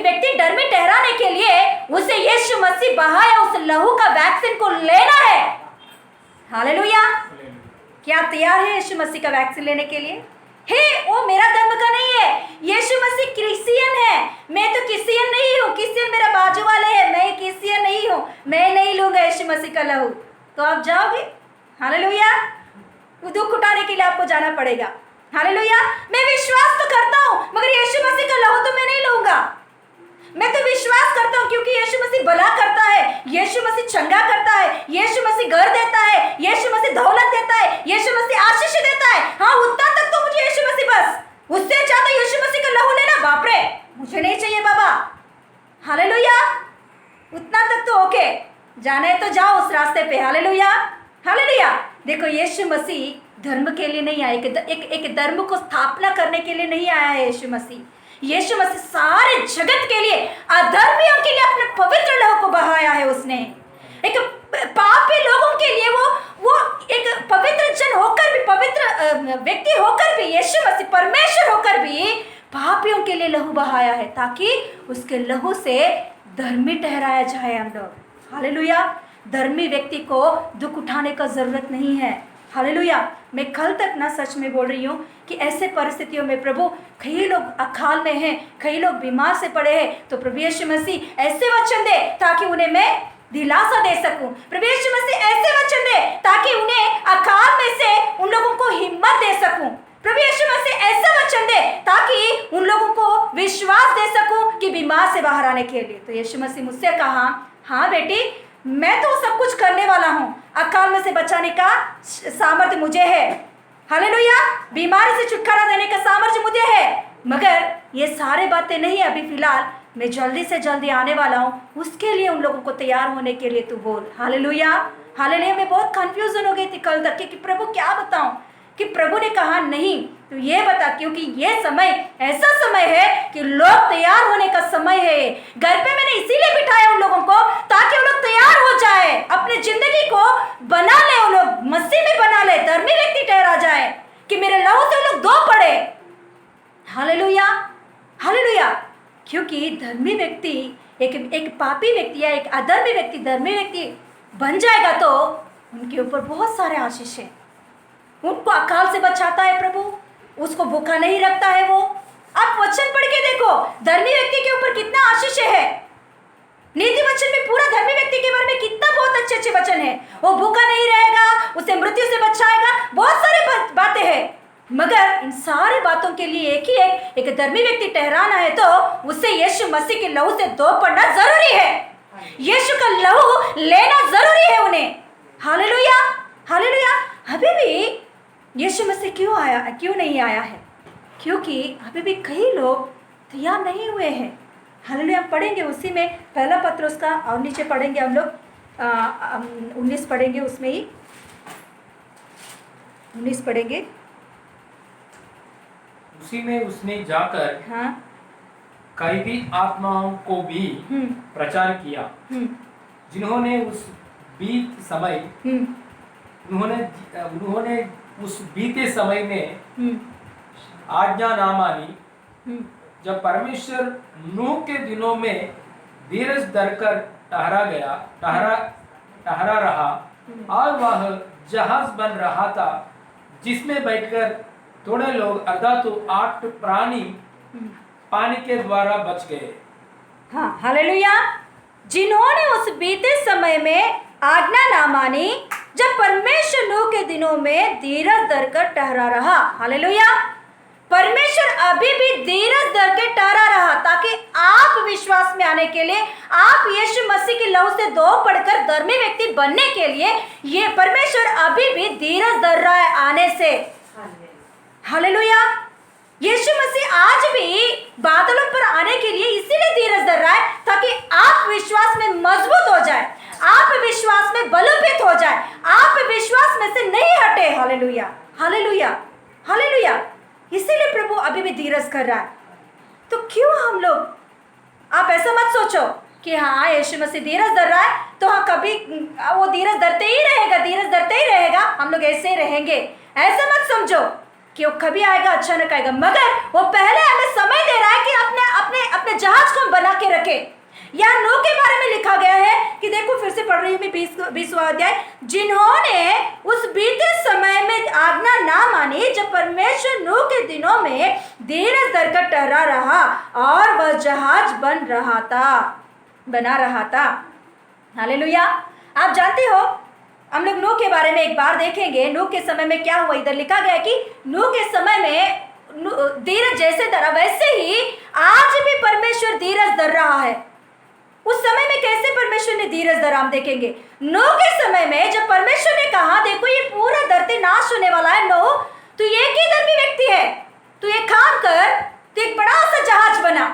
व्यक्ति धर्मी ठहराने के लिए उसे यीशु मसीह बहाया उस लहू का वैक्सीन को लेना है। हालेलुया। क्या तैयार है यीशु मसीह का वैक्सीन लेने के लिए? हे, वो मेरा धर्म का नहीं है, यीशु मसीह क्रिश्चियन है। मैं तो क्रिश्चियन नहीं हूँ, क्रिश्चियन मेरा बाजू वाले है, मैं क्रिश्चियन नहीं हूँ, मैं नहीं लूंगा यीशु मसीह का लहू। तो आप जाओगे? हालेलुया। वो दुख उठाने के लिए आपको जाना पड़ेगा। हालेलुया। मैं विश्वास तो करता हूँ, मगर यीशु मसीह का लहू तो मैं नहीं लूंगा। मैं तो विश्वास करता हूँ क्योंकि यीशु मसीह भला करता है, यीशु मसीह चंगा करता है, यीशु मसीह घर देता है, यीशु मसीह दौलत देता है, यीशु मसीह आशीष देता है। हाँ, उतना तक तो मुझे यीशु मसीह, बस उससे ज्यादा यीशु मसीह का लहू लेना, बाप रे, मुझे नहीं चाहिए बाबा। हालेलुया। उतना तक तो ओके, जाने तो जाओ उस रास्ते पे। Hallelujah, hallelujah. देखो, यीशु मसीह धर्म के लिए नहीं आया, एक धर्म को स्थापना करने के लिए नहीं आया है यीशु मसीह। यीशु मसीह सारे जगत के लिए, अधर्मियों के लिए अपने पवित्र लहू को बहाया है उसने। एक पापी लोगों के लिए वो एक पवित्र जन होकर भी, पवित्र व्यक्ति होकर भी, यीशु मसीह परमेश्वर होकर भी पापियों के लिए लहू बहाया है, ताकि उसके लहू से धर्मी ठहराया जाए हम लोग। हालेलुया। धर्मी व्यक्ति को दुख उठाने का जरूरत नहीं है। हालेलुया। मैं कल तक ना सच में बोल रही हूँ कि ऐसे परिस्थितियों में प्रभु, कई लोग अकाल में हैं, कई लोग बीमार से पड़े हैं, तो प्रभु यीशु मसीह ऐसे वचन दे ताकि उन्हें मैं दिलासा दे सकूं। प्रभु यीशु मसीह ऐसे वचन दे ताकि उन्हें अकाल में से उन लोगों को हिम्मत दे सकूं। प्रभु यीशु मसीह ऐसा वचन दे ताकि उन लोगों को विश्वास दे सकूं कि बीमार से बाहर आने के लिए। तो यीशु मसीह मुझसे कहा, हाँ बेटी, मैं तो सब कुछ करने वाला हूँ, अकाल में से बचाने का सामर्थ्य मुझे है। हालेलुया। बीमारी से छुटकारा देने का सामर्थ्य मुझे है, मगर ये सारे बातें नहीं है अभी फिलहाल, मैं जल्दी से जल्दी आने वाला हूँ, उसके लिए उन लोगों को तैयार होने के लिए तू बोल। Hallelujah, hallelujah. मैं बहुत कंफ्यूजन हो गई थी कल तक कि प्रभु क्या बताऊं, कि प्रभु ने कहा नहीं, तो ये बता, क्योंकि ये समय ऐसा समय है कि लोग तैयार होने का समय है। घर पे मैंने इसीलिए बिठाया उन लोगों को, ताकि वो लोग तैयार हो जाए, अपनी जिंदगी को बना ले, वो लोग मसीह में बना ले, धर्मी व्यक्ति ठहरा जाए, कि मेरे लहू से वो लोग धो पड़े। Hallelujah, hallelujah. क्योंकि धर्मी व्यक्ति एक पापी व्यक्ति या एक अधर्मी व्यक्ति धर्मी व्यक्ति बन जाएगा तो उनके ऊपर बहुत सारे आशीष है। उनको अकाल से बचाता है प्रभु, उसको भूखा नहीं रखता है वो। आप वचन पढ़ के देखो, धर्मी व्यक्ति के ऊपर कितना आशीष है। नीति वचन में पूरा धर्मी व्यक्ति के बारे में कितना बहुत अच्छे अच्छे वचन है। वो भूखा नहीं रहेगा, उसे मृत्यु से बचाएगा, बहुत सारी बातें हैं। मगर इन सारी बातों के लिए एक धर्मी व्यक्ति ठहराना है तो उससे यीशु मसीह के लहू से धो पड़ना जरूरी है। यीशु का लहू लेना जरूरी है उन्हें। Hallelujah, hallelujah. अभी भी यीशु मसीह क्यों नहीं आया है? क्योंकि अभी भी कई लोग तैयार नहीं हुए हैं। हालेलुया। हम पढ़ेंगे उसी में, पहला पत्रुस का, और नीचे पढ़ेंगे हम लोग 19 पढ़ेंगे, उसमें ही 19 पढ़ेंगे। उसी में उसने जाकर हाँ, कैदी आत्माओं को भी प्रचार किया, जिन्होंने उस बीत समय उन्होंने उस बीते समय में आज्ञा ना मानी, जब परमेश्वर नूह के दिनों में धीरज धरकर ठहरा रहा, और वह जहाज बन रहा था जिसमें बैठकर थोड़े लोग अर्थात 8 प्राणी पानी के द्वारा बच गए। हाँ, हालेलुया। जिन्होंने उस बीते समय में आज्ञा ना मानी, जब परमेश्वर नूह के दिनों में धीरज धरकर ठहरा रहा। हालेलुया। परमेश्वर अभी भी धीरज धर के ठहरा रहा, ताकि आप विश्वास में आने के लिए, आप यीशु मसीह के लहू से धो पड़कर धर्मी व्यक्ति बनने के लिए, ये परमेश्वर अभी भी धीरज धर रहा है आने से। हालेलुया। यीशु मसीह आज भी बादलों पर आने के लिए इसीलिए धीरज धर रहा है, ताकि आप विश्वास में मजबूत हो जाए, आप विश्वास में बलोपेत हो जाए, आप विश्वास में से नहीं हटे। Hallelujah, hallelujah, hallelujah. इसीलिए प्रभु अभी भी धीरज कर रहा है। तो क्यों हम लोग, आप ऐसा मत सोचो कि हाँ यीशु मसीह धीरज धर रहा है तो हाँ कभी वो धीरज धरते ही रहेगा, धीरज धरते ही रहेगा, हम लोग ऐसे ही रहेंगे। ऐसा मत समझो कि वो कभी आएगा, अचानक आएगा, मगर वो पहले हमें समय दे रहा है कि अपने अपने अपने जहाज को हम बना के रखे। यहाँ नूह के बारे में लिखा गया है कि देखो फिर से पढ़ रही हूँ मैं 20वां अध्याय। जिन्होंने उस बीते समय में आज्ञा ना मानी जब परमेश्वर नूह के दिनों में धीरज धरकर ठहरा रहा और वह जहाज बना रहा था। हालेलुया। आप जानते हो, हम लोग नूह के बारे में एक बार देखेंगे। नूह के समय में क्या हुआ, इधर लिखा गया कि नूह के समय में धीरज जैसे धरा वैसे ही आज भी परमेश्वर धीरज धर रहा है। उस समय में कैसे परमेश्वर ने धीरज धरा हम देखेंगे। नूह के समय में जब परमेश्वर ने कहा देखो ये पूरा धरती नाश होने वाला है, नूह तू एक ही धर्मी व्यक्ति है, तू एक काम कर, तू एक बड़ा सा जहाज बना।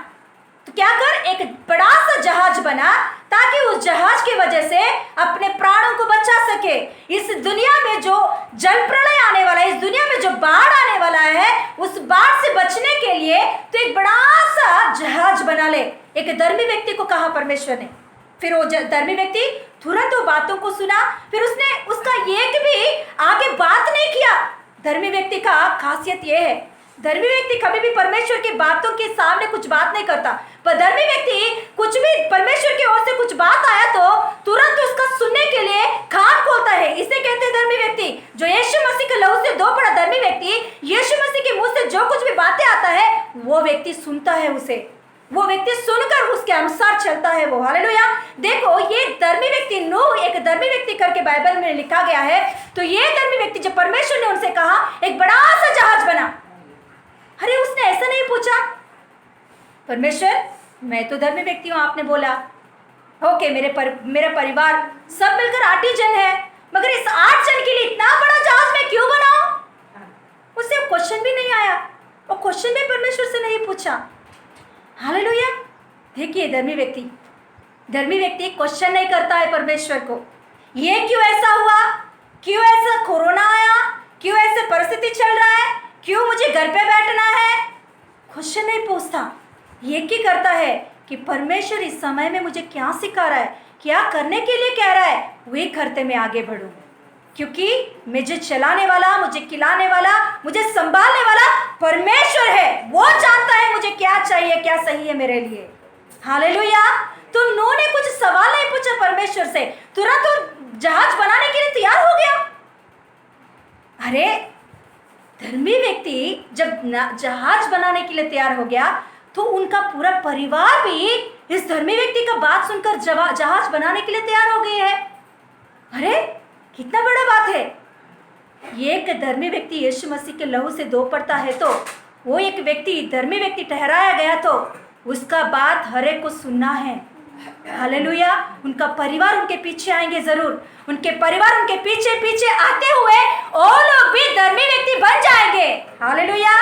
तो क्या कर, एक बड़ा सा जहाज बना ताकि उस जहाज की वजह से अपने प्राणों को बचा सके। इस दुनिया में जो जल प्रलय आने वाला है, इस दुनिया में जो बाढ़ आने वाला है, उस बाढ़ से बचने के लिए तो एक बड़ा सा जहाज बना ले। एक धर्मी व्यक्ति को कहा परमेश्वर ने। फिर वो धर्मी व्यक्ति तुरंत वो बातों को सुना, फिर उसने उसका एक भी आगे बात नहीं किया। धर्मी व्यक्ति का खासियत ये है, धर्मी व्यक्ति कभी भी परमेश्वर की बातों के सामने कुछ बात नहीं करता। पर धर्मी व्यक्ति कुछ भी परमेश्वर की ओर से कुछ बात आया तो तुरंत उसका सुनने के लिए कान खोलता है। इसे कहते हैं धर्मी व्यक्ति। जो यीशु मसीह के लहू से धो पड़ा धर्मी व्यक्ति, यीशु मसीह के मुंह से जो कुछ भी बातें आता है वो व्यक्ति सुनता है, उसे वो व्यक्ति सुनकर उसके अनुसार चलता है वो। हालेलुया। देखो ये धर्मी व्यक्ति नूह एक धर्मी व्यक्ति करके बाइबल में लिखा गया है। तो ये धर्मी व्यक्ति जब परमेश्वर ने उनसे कहा एक बड़ा सा जहाज बना, अरे उसने ऐसा नहीं पूछा परमेश्वर मैं तो धर्मी व्यक्ति हूं, आपने बोला ओके मेरा परिवार सब मिलकर 8 ही जन है, मगर इस 8 जन के लिए इतना बड़ा जहाज मैं क्यों बनाऊं। उससे क्वेश्चन भी नहीं आया, और क्वेश्चन भी परमेश्वर से नहीं पूछा। हालेलुया। देखिए धर्मी व्यक्ति क्वेश्चन नहीं करता है परमेश्वर को, ये क्यों ऐसा हुआ, क्यों ऐसा कोरोना आया, क्यों ऐसे परिस्थिति चल रहा है, क्यों मुझे घर पे बैठना है, क्वेश्चन नहीं पूछता। ये क्या करता है कि परमेश्वर इस समय में मुझे क्या सिखा रहा है, क्या करने के लिए कह रहा है, वही करते मैं आगे बढ़ूं। क्योंकि मुझे चलाने वाला, मुझे खिलाने वाला, मुझे संभालने वाला परमेश्वर है। वो जानता है मुझे क्या चाहिए, क्या सही है मेरे लिए। हालेलुया। तो नूह ने कुछ सवाल नहीं पूछा परमेश्वर से, तुरंत तो जहाज बनाने के लिए तैयार हो गया। अरे धर्मी व्यक्ति जब जहाज बनाने के लिए तैयार हो गया तो उनका पूरा परिवार भी इस धर्मी व्यक्ति का बात सुनकर जहाज बनाने के लिए तैयार हो गए हैं। अरे कितना बड़ा बात है। एक धर्मी व्यक्ति यीशु मसीह के लहू से धो पड़ता है तो वो एक व्यक्ति धर्मी व्यक्ति ठहराया गया तो उसका बात हर एक को सुनना है। हालेलुया। उनका परिवार उनके पीछे आएंगे जरूर, उनके परिवार उनके पीछे पीछे आते हुए और लोग भी धर्मी व्यक्ति बन जाएंगे। हालेलुया।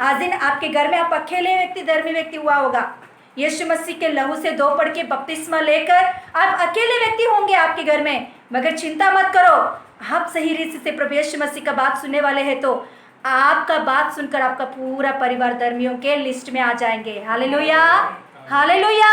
आज दिन आपके घर में आप अकेले व्यक्ति धर्मी व्यक्ति हुआ होगा, यीशु मसीह के लहू से धो पड़ के बपतिस्मा लेकर आप अकेले व्यक्ति होंगे आपके घर में। मगर चिंता मत करो, आप सही रीति से प्रभु यीशु मसीह का बात सुनने वाले हैं तो आपका बात सुनकर आपका पूरा परिवार धर्मियों के लिस्ट में आ जाएंगे। हालेलुया। हालेलुया।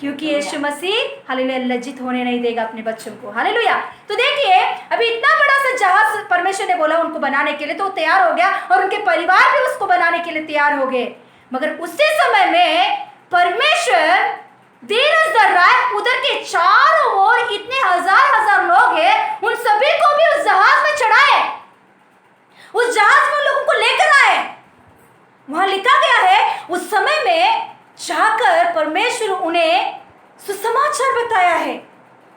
क्योंकि यीशु मसीह हालेलुया लज्जित होने नहीं देगा अपने बच्चों को। हालेलुया। तो देखिए अभी इतना बड़ा सा जहाज परमेश्वर ने बोला उनको बनाने के लिए, तो तैयार हो गया और उनके परिवार भी उसको बनाने के लिए तैयार हो गए। मगर उसी समय में परमेश्वर धीरज धर रहा है। उधर के चारों ओर इतने हजार लोग हैं, उन सभी को भी उस जहाज में चढ़ाए, उस जहाज में लोगों को लेकर आए। वहां लिखा गया है उस समय में जाकर परमेश्वर उन्हें सुसमाचार बताया है।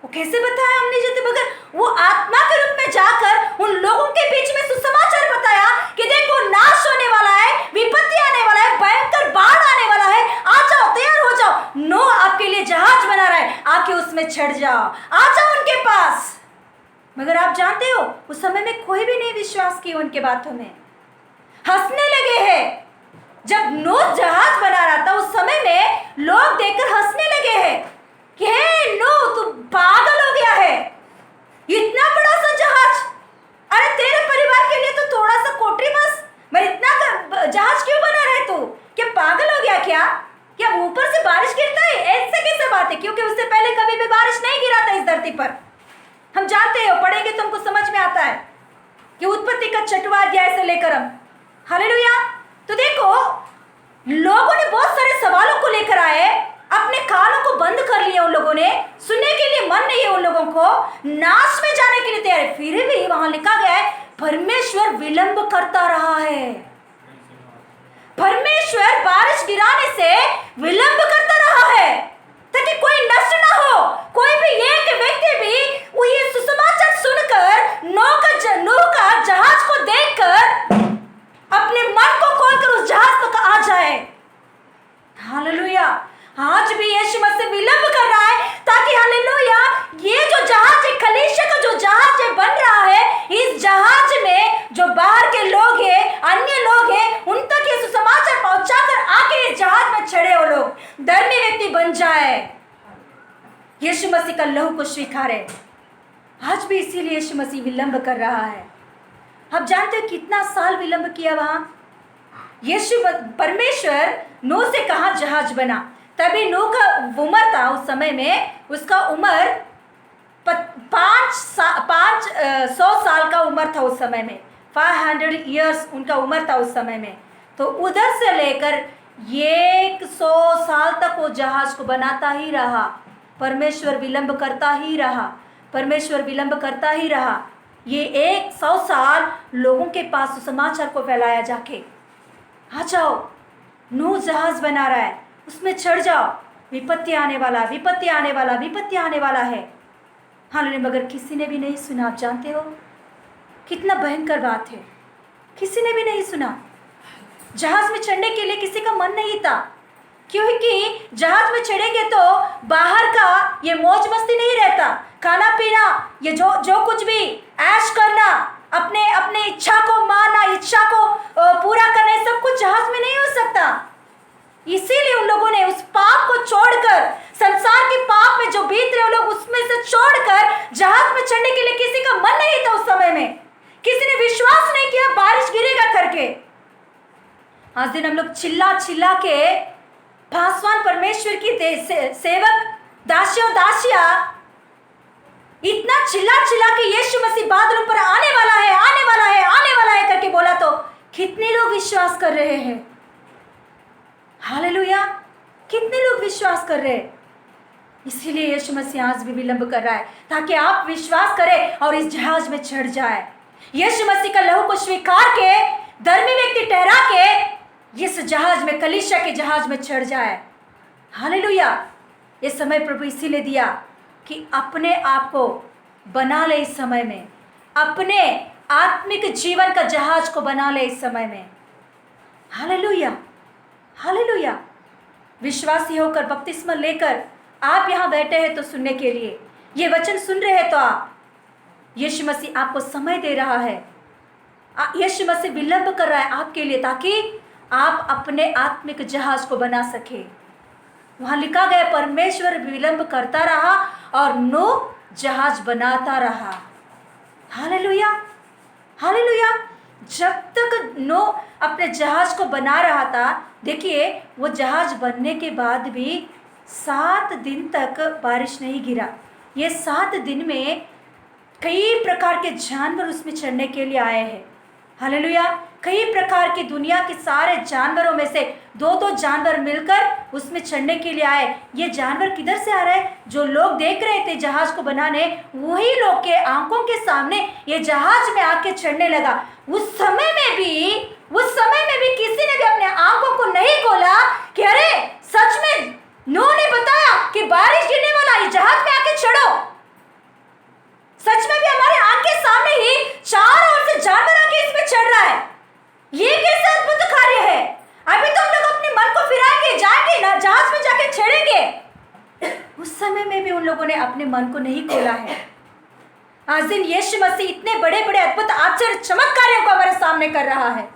वो कैसे बताया हमने जैसे, मगर वो आत्मा के रूप में जाकर उन लोगों के बीच में सुसमाचार बताया कि देखो नाश होने वाला है, विपत्ति आने वाला है, भयंकर बाढ़ आने वाला है, आ जाओ तैयार हो जाओ, नूह आपके लिए जहाज बना रहा है, आके उसमें चढ़ जाओ, आ जाओ उनके पास। मगर आप जानते हो उस समय में कोई भी नहीं विश्वास किया उनके बातों में, हंसने लगे हैं। जब नूह जहाज बना रहा था उस समय में लोग देखकर हंसने लगे हैं कि हे नूह तू पागल हो गया है, इतना बड़ा सा जहाज, अरे तेरे परिवार के लिए तो थोड़ा सा कोठरी बस, मैं इतना जहाज क्यों बना रहे तू, क्या पागल हो गया क्या ऊपर से बारिश गिरता है, ऐसे कैसे बात है। क्योंकि उससे पहले कभी भी बारिश नहीं गिरा था इस धरती पर। हम जानते हो, पढ़ेंगे तो हमको समझ में आता है कि उत्पत्ति का 6वां अध्याय से लेकर हम। हालेलुया। तो देखो लोगों ने बहुत सारे सवालों को लेकर आए, अपने कानों को बंद कर लिया उन लोगों ने, सुनने के लिए मन नहीं है उन लोगों को, नाश में जाने के लिए तैयार है। फिर भी वहां लिखा गया है परमेश्वर विलंब करता रहा है। परमेश्वर बारिश गिराने से विलंब करता रहा है ताकि कोई नष्ट ना हो। कोई भी एक व्यक्ति भी वो ये सुसमाचार सुनकर नूह का जहाज को देखकर अपने मन को खोलकर उस जहाज तक आ जाए। हालेलुया। आज भी यीशु मसीह विलंब कर रहा है ताकि हालेलुया ये जो जहाज है, कलीसिया का जो जहाज है बन रहा है, इस जहाज में जो बाहर के लोग हैं, अन्य लोग हैं, उन तक ये सुसमाचार पहुंचाकर आके इस जहाज में चढ़े वो लोग धर्मी व्यक्ति बन जाए, यीशु मसीह का लहू को स्वीकारे। आज भी इसीलिए यीशु मसीह विलंब कर रहा है। आप जानते हो कितना साल विलंब किया वहां? परमेश्वर नूह से कहा जहाज बना, तभी नूह का उम्र था उस समय में, उसका उम्र 500 साल का उम्र था उस समय में, 500 ईयर्स उनका उम्र था उस समय में। तो उधर से लेकर 100 साल तक वो जहाज को बनाता ही रहा। परमेश्वर विलंब करता ही रहा, परमेश्वर विलंब करता ही रहा। ये 100 साल लोगों के पास समाचार को फैलाया जाके, आ जाओ नूह जहाज बना रहा है, उसमें चढ़ जाओ, विपत्ति आने वाला, विपत्ति आने वाला, विपत्ति आने वाला है। हाँ, मगर किसी ने भी नहीं सुना। आप जानते हो कितना भयंकर बात है, किसी ने भी नहीं सुना। जहाज में चढ़ने के लिए किसी का मन नहीं था, क्योंकि जहाज में चढ़ेंगे तो बाहर का ये मौज मस्ती नहीं रहता, खाना पीना, ये जो कुछ भी ऐश करना, अपने इच्छा को मारना, इच्छा को पूरा करना, सब कुछ जहाज में नहीं हो सकता। इसीलिए उन लोगों ने उस पाप को छोड़कर, संसार के पाप में जो बीत रहे लोग उसमें से छोड़कर जहाज में चढ़ने के लिए किसी का मन नहीं था उस समय में। किसी ने विश्वास नहीं किया बारिश गिरेगा करके। आज दिन हम लोग चिल्ला चिल्ला के पासवान परमेश्वर की सेवक दासी और दासिया इतना चिल्ला चिल्ला के यीशु मसीह बादलों पर आने वाला है, आने वाला है, आने वाला है करके बोला, तो कितने लोग विश्वास कर रहे हैं? हालेलुया। कितने लोग विश्वास कर रहे हैं? इसीलिए यीशु मसीह आज भी विलंब कर रहा है ताकि आप विश्वास करें और इस जहाज में चढ़ जाए। यीशु मसीह का लहू को स्वीकार के धर्मी व्यक्ति ठहरा के इस जहाज में, कलीसिया के जहाज में चढ़ जाए। हालेलुया। ये समय प्रभु इसीलिए दिया कि अपने आप को बना ले इस समय में, अपने आत्मिक जीवन का जहाज को बना ले इस समय में। Hallelujah, hallelujah. विश्वासी होकर बपतिस्मा लेकर आप यहाँ बैठे हैं तो सुनने के लिए, ये वचन सुन रहे हैं तो आप, यीशु मसीह आपको समय दे रहा है, यीशु मसीह विलंब कर रहा है आपके लिए ताकि आप अपने आत्मिक जहाज को बना सके। वहाँ लिखा गया परमेश्वर विलंब करता रहा और नूह जहाज बनाता रहा। Hallelujah, hallelujah. जब तक नूह अपने जहाज को बना रहा था, देखिए वो जहाज बनने के बाद भी 7 दिन तक बारिश नहीं गिरा। ये 7 दिन में कई प्रकार के जानवर उसमें चढ़ने के लिए आए हैं। हालेलुया। कई प्रकार की दुनिया के सारे जानवरों में से 2-2 जानवर मिलकर उसमें चढ़ने के लिए आए। ये जानवर किधर से आ रहे हैं? जो लोग देख रहे थे जहाज को बनाने, वही लोग के आंखों के सामने ये जहाज में आके चढ़ने लगा। उस समय में भी किसी ने भी अपने आंखों को नहीं खोला कि अरे सच में नूह ने बताया कि बारिश गिरने वाला है, जहाज में आके चढ़ो। सच में भी हमारे आंख के सामने ही चारों ओर से जानवर आके इसमें चढ़ रहा है। ये कैसा अद्भुत कार्य है। अभी तो हम लोग अपने मन को फिराएंगे, जाएंगे ना, जहाज में जाके चढ़ेंगे। उस समय में भी उन लोगों ने अपने मन को नहीं खोला है। आज दिन यीशु मसीह इतने बड़े बड़े अद्भुत आश्चर्य चमत्कारों को हमारे सामने कर रहा है।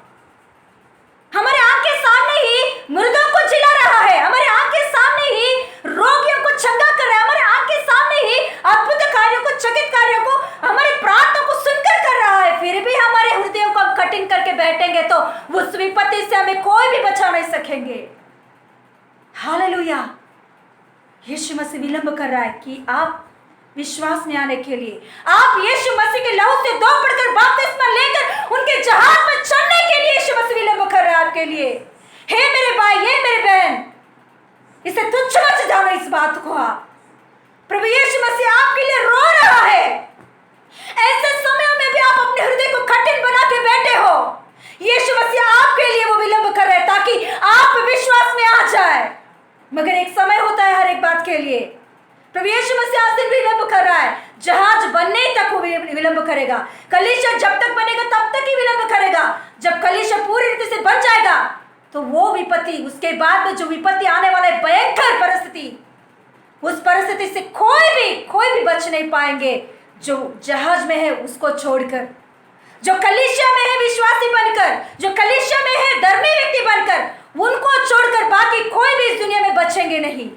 हमारे आंख के सामने ही मुर्दों को जिला रहा है, हमारे आंख के सामने ही रोगियों को चंगा कर रहा है, हमारे आंख के सामने ही अद्भुत कार्यों को, चकित कार्यों को, हमारे प्रार्थना को सुनकर कर रहा है। फिर भी हमारे हृदयों को हम कठिन करके बैठेंगे तो उस विपत्ति से हमें कोई भी बचा नहीं सकेंगे। हालेलुया। यीशु मसीह विलंब कर रहा है कि आप विश्वास में आने के लिए, आप यीशु मसीह के लहू से दो पड़कर बपतिस्मा लेकर उनके जहाज में चढ़ने के लिए यीशु मसीह विलंब कर रहा है आपके लिए। हे मेरे भाई, हे मेरे बहन, इसे तुच्छ मत जानो इस बात को। आप प्रभु यीशु मसीह आपके लिए रो रहा है। ऐसे समयों में भी आप अपने हृदय को कठिन बना के बैठे हो। यीशु मसीह आपके लिए वो विलंब कर रहे हैं ताकि आप विश्वास में आ जाए। मगर एक समय होता है हर एक बात के लिए। प्रभु यीशु मसीह आज दिन विलंब कर रहा है। जहाज बनने तक वो विलंब करेगा। कलीसिया जब तक बनेगा तब तक ही विलंब करेगा। जब कलीसिया पूरी रीति से बन जाएगा तो वो विपत्ति, उसके बाद में जो विपत्ति आने वाला है, भयंकर परिस्थिति, उस परिस्थिति से कोई भी बच नहीं पाएंगे जो जहाज में है उसको छोड़कर। जो कलीसिया में है विश्वासी बनकर, जो कलीसिया में है धर्मी व्यक्ति बनकर, उनको छोड़कर बाकी कोई भी इस दुनिया में बचेंगे नहीं।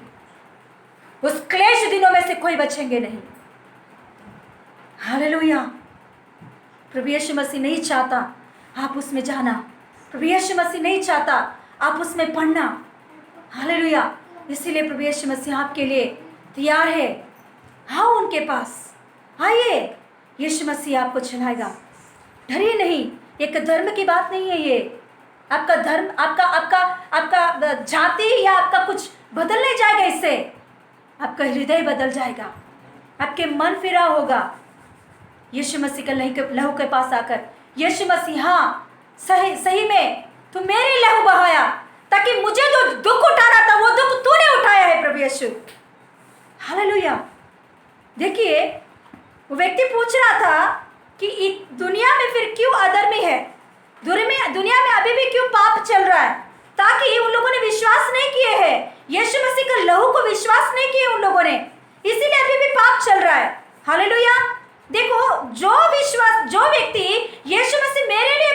उस क्लेश दिनों में से कोई बचेंगे नहीं। हालेलुया। प्रभु यीशु मसीह नहीं चाहता आप उसमें जाना। प्रभु यीशु मसीह नहीं चाहता आप उसमें पढ़ना। हालेलुया। इसीलिए प्रभु यीशु मसीह आपके लिए तैयार है। आओ उनके पास, आइए, यीशु मसीह आपको चलाएगा। डरिए नहीं। एक धर्म की बात नहीं है ये। आपका धर्म, आपका जाति या आपका कुछ बदल नहीं जाएगा इससे। आपका हृदय बदल जाएगा, आपके मन फिरा होगा। यीशु मसीह का लहू के पास आकर, यीशु मसीह, हाँ सही में तू मेरे लहू बहाया ताकि मुझे जो दुख उठाना था वो दुख तूने उठाया है प्रभु यीशु। हालेलुया। देखिए, वो व्यक्ति पूछ रहा था कि दुनिया में फिर क्यों अधर्मी है, दुनिया में अभी भी क्यों पाप चल रहा है, ताकि उन लोगों ने विश्वास नहीं किए हैं। यीशु मसीह का लहू को विश्वास नहीं किए उन लोगों ने, इसीलिए अभी भी पाप चल रहा है। हालेलुया। देखो, जो व्यक्ति यीशु मसीह मेरे लिए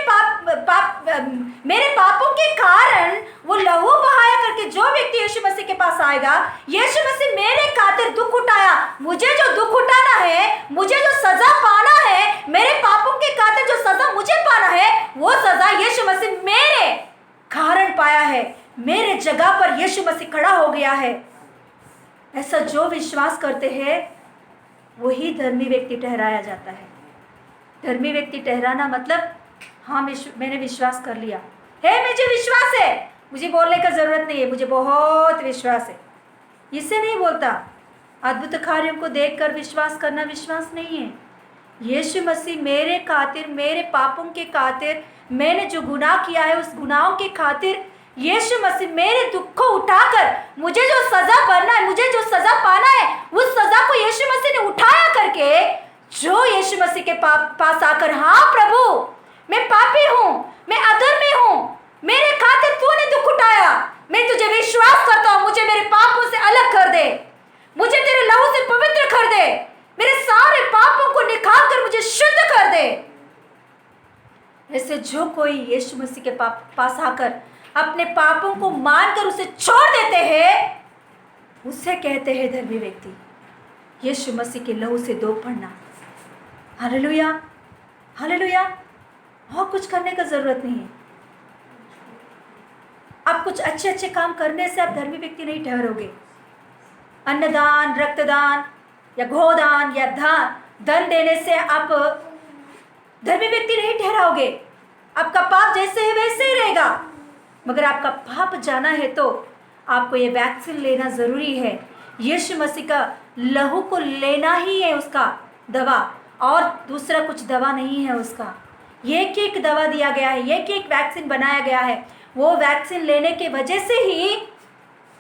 मेरे पापों के कारण वो लहू बहाया करके जो व्यक्ति यीशु मसीह के पास आएगा, यीशु मसीह मेरे खातिर दुख उठाया, मुझे जो दुख उठाना है, मुझे जो सजा पाना है, मेरे पापों के खातिर जो सजा मुझे पाना है, वो सजा यीशु मसीह मेरे कारण पाया है। मेरे जगह पर यीशु मसीह खड़ा हो गया है। ऐसा जो विश्वास करते हैं वही धर्मी व्यक्ति ठहराया जाता है। धर्मी व्यक्ति ठहराना मतलब, हाँ मैंने विश्वास कर लिया है, मुझे विश्वास है, मुझे बोलने का जरूरत नहीं है, मुझे बहुत विश्वास है, इससे नहीं बोलता। अद्भुत कार्यों को देखकर विश्वास करना विश्वास नहीं है। यीशु मसीह मेरे खातिर, मेरे पापों के खातिर, मैंने जो गुनाह किया है उस गुनाहों के खातिर यीशु मसीह मेरे दुख को उठाकर, मुझे जो सजा भरना है, मुझे जो सजा पाना है, उस सजा को यीशु मसीह ने उठाया करके, जो यीशु मसीह के पास आकर, हाँ प्रभु मैं पापी हूँ, मैं अधर्मी हूँ, मेरे खातिर तूने दुख उठाया, मैं तुझे विश्वास करता हूँ, मुझे मेरे पापों से अलग कर दे, मुझे तेरे लहू से पवित्र कर दे, मेरे सारे पापों को निकाल कर मुझे शुद्ध कर दे। ऐसे जो कोई यीशु मसीह के पास आकर अपने पापों को मानकर उसे छोड़ देते हैं, उसे कहते हैं धर्मी व्यक्ति। यीशु मसीह के लहू से दो पड़ना। Hallelujah, hallelujah. और कुछ करने का जरूरत नहीं है। आप कुछ अच्छे अच्छे काम करने से आप धर्मी व्यक्ति नहीं ठहरोगे। अन्नदान, रक्तदान या गोदान या धन देने से आप धर्मी व्यक्ति नहीं ठहराओगे। आपका पाप जैसे है वैसे ही रहेगा। मगर आपका पाप जाना है तो आपको ये वैक्सीन लेना ज़रूरी है। यीशु मसीह का लहू को लेना ही है उसका दवा, और दूसरा कुछ दवा नहीं है उसका। एक दवा दिया गया है, एक वैक्सीन बनाया गया है। वो वैक्सीन लेने के वजह से ही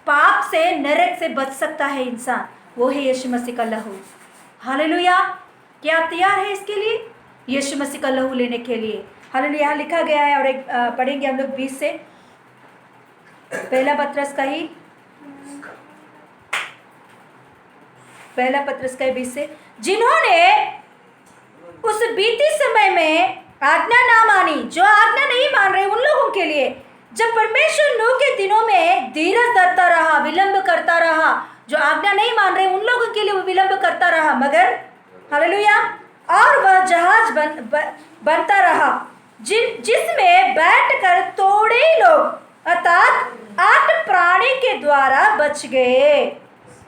पाप से, नरक से बच सकता है इंसान। वो है यीशु मसीह का लहू। हालेलुया। क्या आप तैयार है इसके लिए, यीशु मसीह का लहू लेने के लिए? हालेलुया। यहाँ लिखा गया है, और एक पढ़ेंगे हम लोग 20 से, पहला पत्रस का ही 20 से। जिन्होंने उस बीते समय में आज्ञा ना मानी, जो आज्ञा नहीं मान रहे उन लोगों के लिए, जब परमेश्वर नूह के दिनों में धीरज धरता रहा, विलंब करता रहा, जो आज्ञा नहीं मान रहे उन लोगों के लिए वो विलंब करता रहा, मगर हालेलुया, और वह जहाज बनता रहा जिसमें बैठकर थोड़े लोग अर्थात 8 प्राणी के द्वारा बच गए।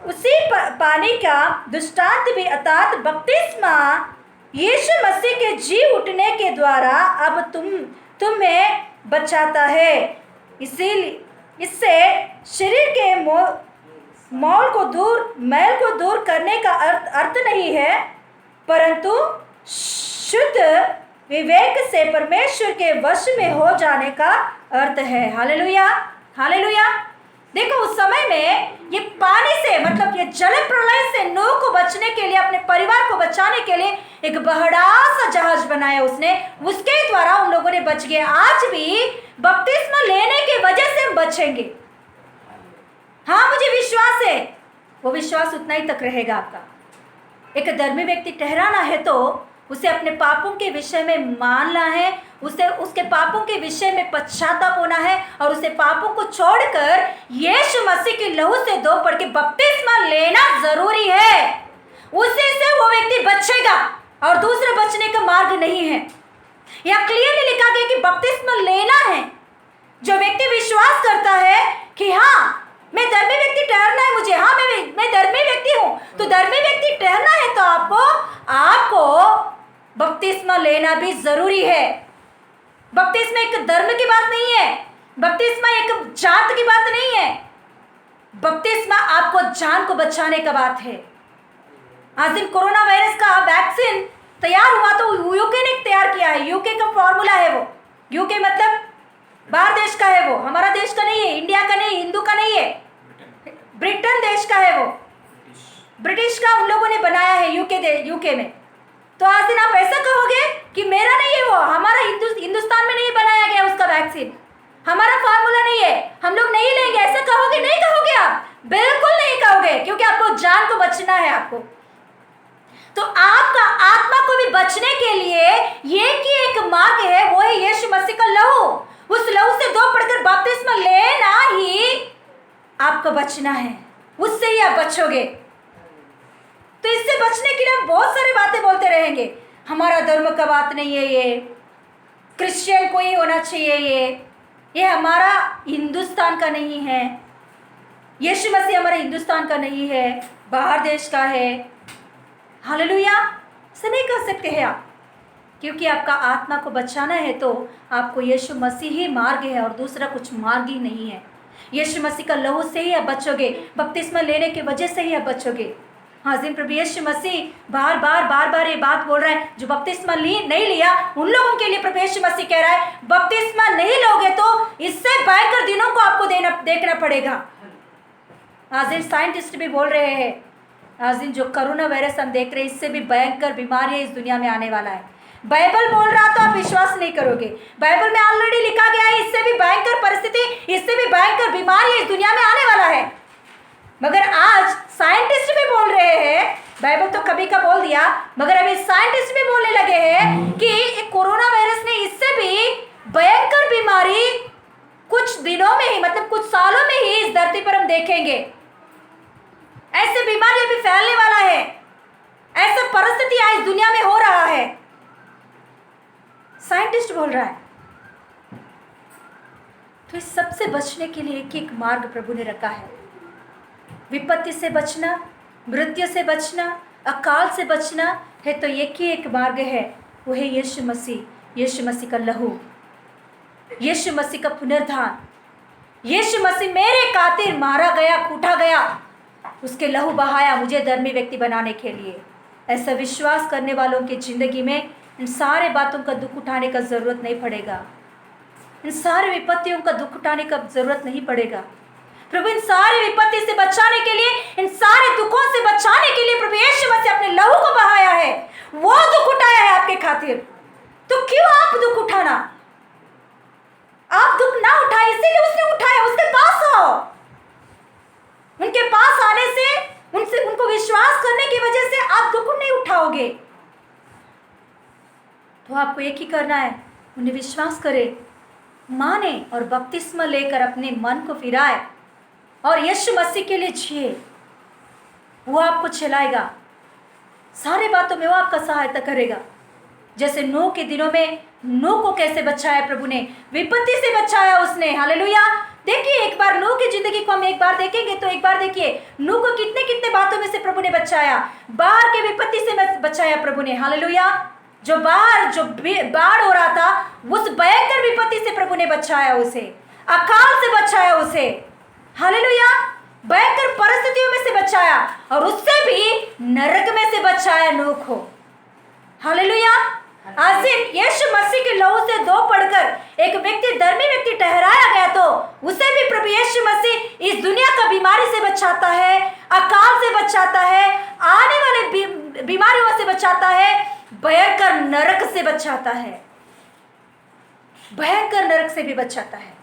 उसी पानी का दृष्टांत भी अर्थात बपतिस्मा यीशु मसीह के जी उठने के द्वारा अब तुम्हें बचाता है। इससे शरीर के मैल को दूर करने का अर्थ नहीं है, परंतु शुद्ध विवेक से परमेश्वर के वश में हो जाने का अर्थ है। Hallelujah, hallelujah. देखो उस समय में ये पानी से, मतलब ये जल प्रलय से नूह को बचने के लिए, अपने परिवार को बचाने के लिए एक बड़ा सा जहाज बनाया उसने, उसके द्वारा उन लोगों ने बच गए। आज भी बपतिस्मा लेने की वजह से हम बचेंगे। हाँ, मुझे विश्वास है, वो विश्वास उतना ही तक रहेगा आपका। एक धर्मी व्यक्ति ठहराना है तो उसे अपने पापों के विषय में मानना है, उसे उसके पापों के विषय में पश्चाताप होना है, और उसे पापों को छोड़कर यीशु मसीह की लहू से धो पड़ के बपतिस्मा लेना जरूरी है। उसी से वो व्यक्ति बचेगा और दूसरे बचने का मार्ग नहीं है। यह क्लियरली लिखा गया कि बपतिस्मा लेना है। जो व्यक्ति विश्वास करता है कि हाँ मैं धर्मी व्यक्ति ठहरना है मुझे, हाँ मैं धर्मी व्यक्ति हूँ, तो धर्मी व्यक्ति ठहरना है तो आपको बपतिस्मा लेना भी जरूरी है। बपतिस्मा एक धर्म की बात नहीं है, बपतिस्मा एक जात की बात नहीं है, बपतिस्मा आपको जान को बचाने का बात है। आज दिन कोरोना वायरस का वैक्सीन तैयार हुआ तो यूके ने तैयार किया है। यूके का फॉर्मूला है वो। यूके मतलब बाहर देश का है वो, हमारा देश का नहीं है, इंडिया का नहीं, हिंदू का नहीं है, ब्रिटेन देश का है वो, ब्रिटिश का उन लोगों ने बनाया है यूके में। तो आज दिन आप ऐसा कहोगे कि मेरा नहीं है वो, हमारा हिंदुस्तान में नहीं बनाया गया उसका वैक्सीन, हमारा फार्मूला नहीं है, हम लोग नहीं लेंगे, ऐसा कहोगे? नहीं कहोगे आप, बिल्कुल नहीं कहोगे, क्योंकि आपको जान को बचना है आपको। तो आपका आत्मा को भी बचने के लिए ये कि एक मार्ग है, वो है यीशु मसीह का लहू। उस लहू से धो पड़कर बपतिस्मा लेना ही आपको बचना है, उससे ही आप बचोगे। तो इससे बचने के लिए हम बहुत सारी बातें बोलते रहेंगे, हमारा धर्म का बात नहीं है, ये क्रिश्चियन को ही होना चाहिए, ये हमारा हिंदुस्तान का नहीं है, यीशु मसीह हमारे हिंदुस्तान का नहीं है, बाहर देश का है। हालेलुया, ऐसा नहीं कह सकते हैं आप, क्योंकि आपका आत्मा को बचाना है तो आपको यीशु मसीह ही मार्ग है और दूसरा कुछ मार्ग ही नहीं है। यीशु मसीह का लहू से ही आप बचोगे, बपतिस्मा लेने की वजह से ही आप बचोगे। हाँ जिन प्रभु यीशु मसीह बार बार ये बात बोल रहा है, जो बपतिस्मा नहीं लिया उन लोगों के लिए प्रभु यीशु मसीह कह रहा है, बपतिस्मा नहीं लोगे तो इससे भयंकर दिनों को आपको देखना पड़ेगा। आज दिन साइंटिस्ट भी बोल रहे हैं, आज दिन जो कोरोना वायरस हम देख रहे हैं, इससे भी भयंकर बीमारी इस दुनिया में आने वाला है। बाइबल बोल रहा तो आप विश्वास नहीं करोगे, बाइबल में ऑलरेडी लिखा गया है, इससे भी भयंकर परिस्थिति, इससे भी भयंकर बीमारी इस दुनिया में आने वाला है। मगर आज साइंटिस्ट भी बोल रहे हैं, बाइबल तो कभी का बोल दिया, मगर अभी साइंटिस्ट भी बोलने लगे हैं कि कोरोना वायरस ने इससे भी भयंकर बीमारी कुछ दिनों में ही, मतलब कुछ सालों में ही इस धरती पर हम देखेंगे। ऐसे बीमारी अभी फैलने वाला है, ऐसा परिस्थिति आज दुनिया में हो रहा है, साइंटिस्ट बोल रहा है। तो इस सबसे बचने के लिए एक मार्ग प्रभु ने रखा है। विपत्ति से बचना, मृत्यु से बचना, अकाल से बचना है तो एक ही एक मार्ग है, वो है यीशु मसीह, यीशु मसीह का लहू, यीशु मसीह का पुनरुत्थान। यीशु मसीह मेरे खातिर मारा गया, कूटा गया, उसके लहू बहाया मुझे धर्मी व्यक्ति बनाने के लिए। ऐसा विश्वास करने वालों की जिंदगी में इन सारे बातों का दुख उठाने का जरूरत नहीं पड़ेगा, इन सारे विपत्तियों का दुख उठाने का जरूरत नहीं पड़ेगा। प्रभु इन सारी विपत्ति से बचाने के लिए, इन सारे दुखों से बचाने के लिए प्रभु यीशु मसीह अपने लहू को बहाया है, वो दुख उठाया है आपके खातिर। तो क्यों आप दुख उठाना? आप दुख ना उठाए, इसीलिए उसने उठाया। उसके पास आओ, उनके पास आने से, उनको विश्वास करने की वजह से आप दुख नहीं उठाओगे। तो आपको एक ही करना है, उन्हें विश्वास करे, माने और बपतिस्मा लेकर अपने मन को फिराए और यीशु मसीह के लिए जिए। वो आपको चलाएगा, सारे बातों में वो आपका सहायता करेगा। जैसे नूह के दिनों में नूह को कैसे बचाया प्रभु ने, विपत्ति से बचाया उसने। हालेलुया। देखिए एक बार नूह की जिंदगी को हम एक बार देखेंगे तो एक बार देखिए नूह को कितने कितने बातों में से प्रभु ने बचाया। बाढ़ के विपत्ति से बचाया प्रभु ने। हालेलुया। जो बाढ़ हो रहा था, उस भयंकर विपत्ति से प्रभु ने बचाया उसे, अकाल से बचाया उसे। हालेलुया। भयंकर परिस्थितियों में से बचाया और उससे भी नरक में से बचाया नूह को। हालेलुया। आज यीशु मसीह के लहू से धो पड़कर एक व्यक्ति धर्मी व्यक्ति ठहराया गया तो उसे भी प्रभु यीशु मसीह इस दुनिया का बीमारी से बचाता है, अकाल से बचाता है, आने वाले बीमारियों से बचाता है, भयंकर नरक से बचाता है, भयंकर नरक से भी बचाता है।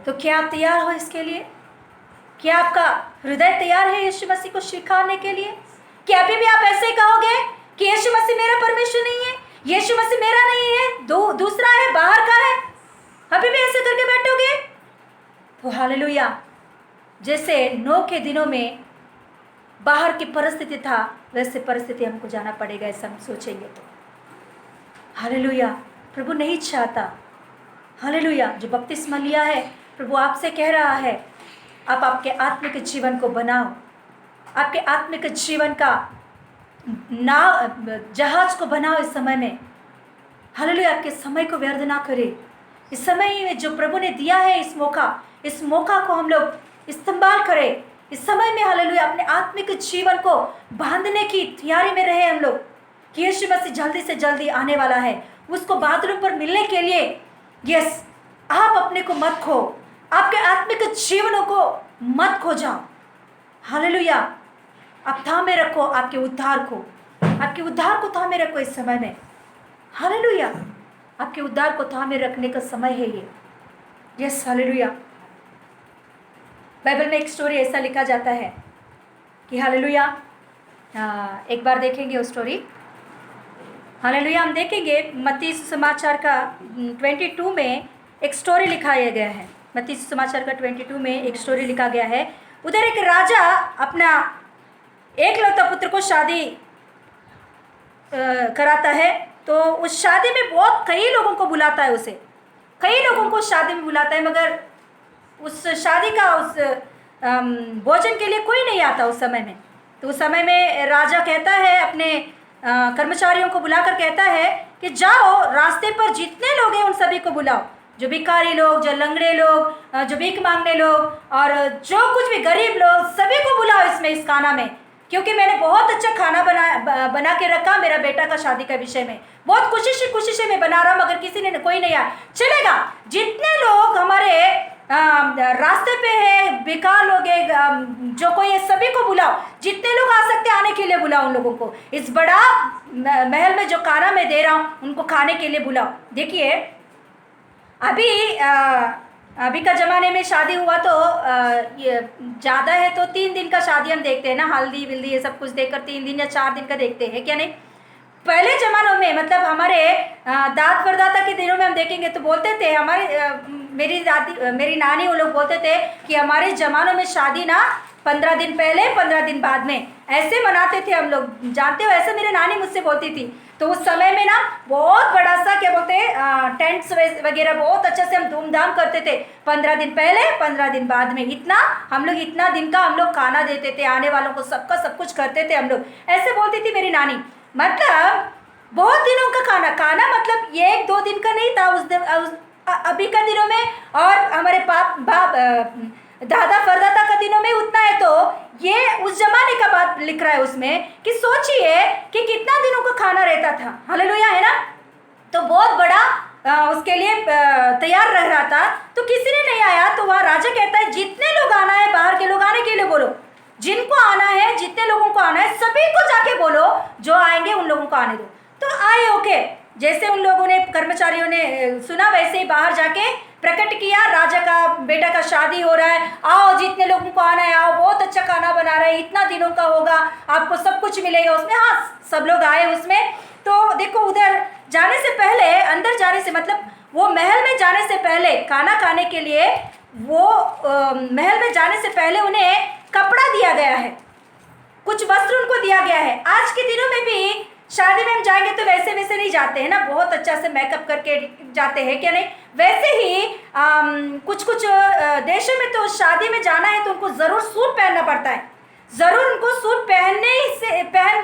तो क्या आप तैयार हो इसके लिए? क्या आपका हृदय तैयार है यीशु मसीह को स्वीकारने के लिए? क्या अभी भी आप ऐसे ही कहोगे कि यीशु मसीह मेरा परमेश्वर नहीं है, यीशु मसीह मेरा नहीं है, दूसरा है, बाहर का है? अभी भी ऐसे करके बैठोगे? तो हालेलुया। जैसे नूह के दिनों में बाहर की परिस्थिति था वैसे परिस्थिति हमको जाना पड़ेगा, ऐसा हम सोचेंगे तो। हालेलुया। प्रभु नहीं चाहता, हालेलुया, जो बपतिस्मा लिया है प्रभु आपसे कह रहा है आप आपके आत्मिक जीवन को बनाओ, आपके आत्मिक जीवन का जहाज को बनाओ इस समय में। हालेलुया। आपके समय को व्यर्थ ना करें। इस समय में जो प्रभु ने दिया है इस मौका को हम लोग इस्तेमाल करें। इस समय में हालेलुया अपने आत्मिक जीवन को बांधने की तैयारी में रहे हम लोग कि यीशु मसीह जल्दी से जल्दी आने वाला है। उसको बादलों पर मिलने के लिए यस, आप अपने को मत खो, आपके आत्मिक जीवनों को मत खो जाओ। हालेलुया। आप थामे रखो आपके उद्धार को थामे रखो इस समय में। हालेलुया। आपके उद्धार को थामे रखने का समय है ये। Yes, hallelujah. बाइबल में एक स्टोरी ऐसा लिखा जाता है कि हालेलुया, एक बार देखेंगे वो स्टोरी। हालेलुया। हम देखेंगे मत्ती समाचार का 22 में एक स्टोरी लिखाया गया है। मत्ती समाचार का 22 में एक स्टोरी लिखा गया है। उधर एक राजा अपना एकलौता पुत्र को शादी कराता है। तो उस शादी में बहुत कई लोगों को बुलाता है, उसे कई लोगों को शादी में बुलाता है, मगर उस शादी का उस भोजन के लिए कोई नहीं आता उस समय में। तो उस समय में राजा कहता है अपने कर्मचारियों को बुलाकर कहता है कि जाओ रास्ते पर जितने लोग हैं उन सभी को बुलाओ, जो भिखारी लोग, जो लंगड़े लोग, जो भीख मांगने लोग और जो कुछ भी गरीब लोग, सभी को बुलाओ इसमें इस खाना में, क्योंकि मैंने बहुत अच्छा खाना बना के रखा मेरा बेटा का शादी का विषय में। बहुत खुशी से मैं बना रहा हूँ, मगर किसी ने कोई नहीं आया। चलेगा, जितने लोग हमारे रास्ते पे है, बेकार लोग है, जो कोई है, सभी को बुलाओ, जितने लोग आ सकते आने के लिए बुलाओ उन लोगों को। इस बड़ा महल में जो खाना मैं दे रहा हूँ उनको खाने के लिए बुलाओ। देखिए अभी का ज़माने में शादी हुआ तो ये ज़्यादा है तो 3 दिन का शादी हम देखते हैं ना, हल्दी विल्दी ये सब कुछ देखकर 3 दिन या 4 दिन का देखते हैं, क्या नहीं? पहले ज़मानों में मतलब हमारे दाद परदादा के दिनों में हम देखेंगे तो बोलते थे, हमारे मेरी नानी वो लोग बोलते थे कि हमारे ज़मानों में शादी ना 15 दिन पहले 15 दिन बाद में ऐसे मनाते थे हम लोग, जानते हो, ऐसे मेरी नानी मुझसे बोलती थी। तो उस समय में ना बहुत बड़ा सा क्या बोलते हैं टेंट्स वगैरह बहुत अच्छे से हम धूमधाम करते थे। 15 दिन पहले 15 दिन बाद में इतना दिन का हम लोग खाना देते थे, आने वालों को सबका सब कुछ करते थे हम लोग, ऐसे बोलती थी मेरी नानी। मतलब बहुत दिनों का खाना मतलब 1-2 दिन का नहीं था अभी का दिनों में, और हमारे दादा परदादा का दिनों में उतना है। तो ये उस जमाने का बात लिख रहा है उसमें कि सोचिए कि कितना दिनों का खाना रहता था। हालेलुया, है ना? तो बहुत बड़ा उसके लिए तैयार रह रहा था, तो किसी ने नहीं आया। तो वहाँ राजा कहता है जितने लोग आना है, बाहर के लोग आने के लिए बोलो, जिनको आना है, जितने लोगों को आना है सभी को जाके बोलो, जो आएंगे उन लोगों को आने दो। तो आए ओके, जैसे उन लोगों ने कर्मचारियों ने सुना वैसे ही बाहर जाके प्रकट किया, राजा का बेटा का शादी हो रहा है, आओ जितने लोगों को आना है आओ, बहुत अच्छा खाना बना रहे हैं, इतना दिनों का होगा, आपको सब कुछ मिलेगा उसमें। हाँ, सब लोग आए उसमें। तो देखो उधर जाने से पहले, अंदर जाने से मतलब वो महल में जाने से पहले, खाना खाने के लिए वो महल में जाने से पहले उन्हें कपड़ा दिया गया है, कुछ वस्त्र उनको दिया गया है। आज के दिनों में भी शादी में हम जाएंगे तो वैसे नहीं जाते हैं ना, बहुत अच्छा से मेकअप करके जाते हैं, क्या नहीं? वैसे ही कुछ देशों में तो शादी में जाना है तो उनको ज़रूर सूट पहनना पड़ता है, ज़रूर उनको सूट पहन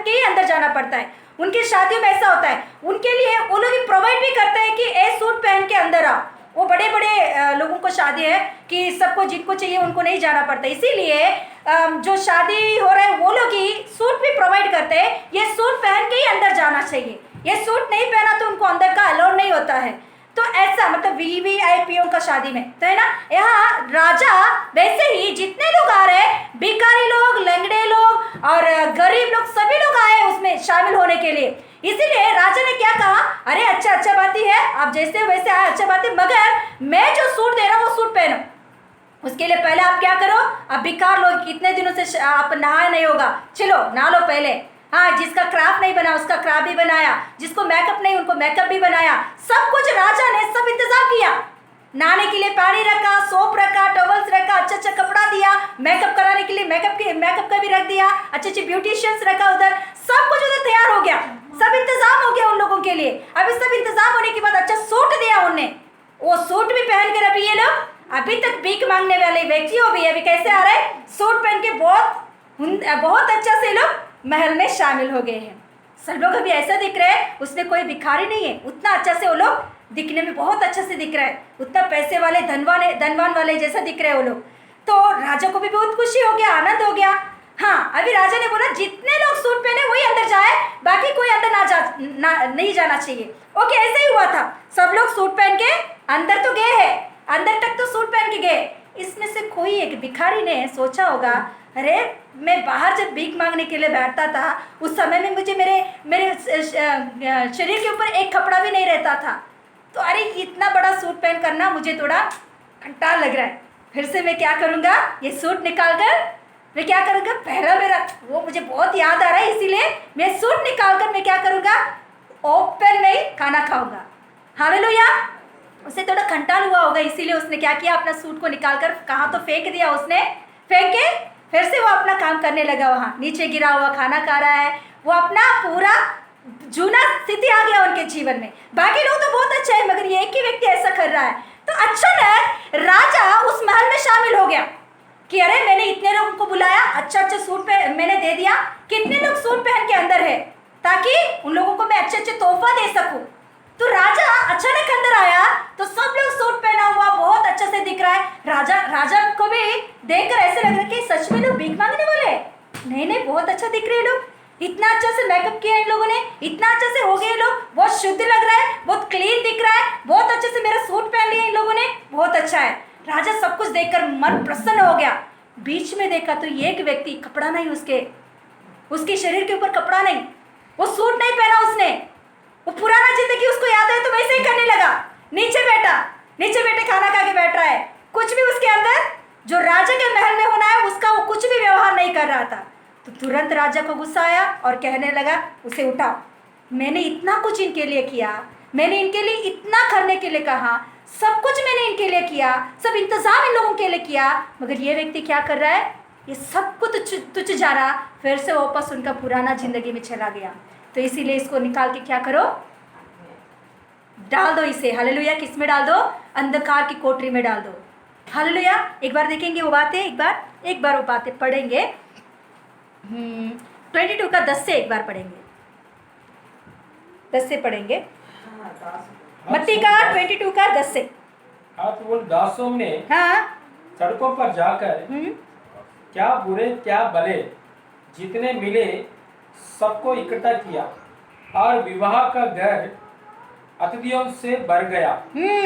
के ही अंदर जाना पड़ता है। उनकी शादियों में ऐसा होता है, उनके लिए वो लोग प्रोवाइड भी करते हैं कि ए सूट पहन के अंदर आओ, वो बड़े बड़े लोगों को शादी है कि सबको जिनको चाहिए उनको नहीं जाना पड़ता, इसीलिए जो शादी हो रहा है वो लोग ही सूट भी प्रोवाइड करते हैं। ये सूट पहन के ही अंदर जाना चाहिए, ये सूट नहीं पहना तो उनको अंदर का अलाउड नहीं होता है। तो ऐसा मतलब वीवीआईपीओ का शादी में तो है ना, यहाँ राजा वैसे ही जितने लोग आ रहे हैं, भिखारी लोग, लंगड़े लोग और गरीब लोग, सभी लोग आए उसमें शामिल होने के लिए। इसीलिए राजा ने क्या कहा, अरे अच्छा बात ही है, आप जैसे हो वैसे आए, अच्छा बात है, मगर मैं जो सूट दे रहा हूँ वो सूट पहनो। उसके लिए पहले आप क्या करो, आप भिखार लोग कितने दिनों से आप नहाया नहीं होगा, चलो नहा लो पहले। हाँ, जिसका क्राफ्ट नहीं बना उसका क्राफ्ट भी बनाया, जिसको मेकअप नहीं उनको मेकअप भी बनाया, सब कुछ राजा ने सब इंतजाम किया। नहाने के लिए पानी रखा, सोप रखा, टॉवल्स रखा, अच्छा कपड़ा दिया, मेकअप कराने के लिए मेकअप का भी रख दिया, अच्छे ब्यूटिशियंस रखा उधर, सब कुछ उधर तैयार हो गया, सब इंतजाम हो गया उन लोगों के लिए। अभी सब इंतजाम होने के बाद अच्छा सूट दिया उन्हें, वो सूट भी पहन कर अभी ये लोग अभी तक भीख मांगने वाले व्यक्तियों भी अभी कैसे आ रहे हैं, सूट पहन के बहुत अच्छा से लोग महल में शामिल हो गए हैं। सब लोग अभी ऐसा दिख रहे हैं, उसमें कोई भिखारी नहीं है, उतना अच्छा से वो लोग दिखने में बहुत अच्छा से दिख रहा है, उतना पैसे वाले धनवान वाले जैसा दिख रहे हैं वो लोग। तो राजा को भी बहुत खुशी हो गया, आनंद हो गया। हाँ, अभी राजा ने बोला जितने लोग सूट पहने वही अंदर जाए, बाकी कोई अंदर नहीं जाना चाहिए। ओके, ऐसा ही हुआ था, सब लोग सूट पहन के अंदर तो गए हैं, अंदर तक तो सूट पहन के गए। इसमें से कोई एक भिखारी ने सोचा होगा, अरे मैं बाहर जब भीख मांगने के लिए बैठता था उस समय में मुझे मेरे शरीर के ऊपर एक कपड़ा भी नहीं रहता था, तो अरे इतना बड़ा सूट पहन करना मुझे थोड़ा घंटा लग रहा है, फिर से मैं क्या करूँगा, ये सूट निकाल कर मैं क्या करूँगा, पहला मेरा वो मुझे बहुत याद आ रहा है, इसीलिए मैं सूट निकाल कर मैं क्या करूँगा, ओपन में ही खाना खाऊंगा। हालेलुया। उसे थोड़ा खंटाल हुआ होगा, इसीलिए उसने क्या किया, अपना सूट को निकाल कर कहाँ तो फेंक दिया उसने, फेंक के फिर से वो अपना काम करने लगा, वहाँ नीचे गिरा हुआ खाना खा रहा है, वो अपना पूरा जूना स्थिति आ गया उनके जीवन में। बाकी लोग तो बहुत अच्छा है, मगर ये एक ही व्यक्ति ऐसा कर रहा है। तो अचानक राजा उस महल में शामिल हो गया कि अरे मैंने इतने लोगों को बुलाया, अच्छा सूट मैंने दे दिया, कितने लोग सूट पहन के अंदर है, ताकि उन लोगों को मैं अच्छे तोहफा दे सकूं। तो राजा अचानक अंदर आया तो सब लोग सूट पहना हुआ बहुत अच्छा से दिख रहा है। राजा को भी देखकर ऐसे लग रहा है कि सच में लोग भीख मांगने वाले हैं। नहीं, बहुत अच्छा दिख रहे हैं लोग, इतना अच्छा से मेकअप किया इन लोगों ने, इतना अच्छा से हो गए लोग, बहुत शुद्ध लग रहा है, बहुत क्लीन दिख रहा है, बहुत अच्छे से मेरा सूट पहन लिया इन लोगों ने, बहुत अच्छा है। राजा सब कुछ देखकर मन प्रसन्न हो गया। बीच में देखा तो एक व्यक्ति, कपड़ा नहीं उसके शरीर के ऊपर कपड़ा नहीं, वो सूट नहीं पहना उसने, वो पुराना जिंदगी उसको याद है तो वैसे ही करने लगा, नीचे बैठे खाना खा के बैठ रहा है, कुछ भी उसके अंदर जो राजा के महल में होना है उसका वो कुछ भी व्यवहार नहीं कर रहा था। तो तुरंत राजा को गुस्सा आया और कहने लगा, उसे उठाओ, मैंने इतना कुछ इनके लिए किया, मैंने इनके लिए इतना करने के लिए कहा, सब कुछ मैंने इनके लिए किया, सब इंतजाम इन लोगों के लिए किया, मगर ये व्यक्ति क्या कर रहा है, ये सब कुछ तुच्छ जा रहा, फिर से वापस उनका पुराना जिंदगी में चला गया। तो इसीलिए इसको निकाल के क्या करो, डाल दो इसे। हालेलुया। किस में डाल दो, अंधकार की कोठरी में डाल दो। हालेलुया। एक बार देखेंगे वो बातें, एक बार वो बातें पढ़ेंगे। 22 का 10 से एक बार पढ़ेंगे, 10 से पढ़ेंगे, मत्ती का 22 का 10 से। हाँ, तो उन दासों ने हाँ सड़कों पर जाकर क्या बुरे क्या भले जितने मिले सबको इकट्ठा किया और विवाह का घर अतिथियों से भर गया।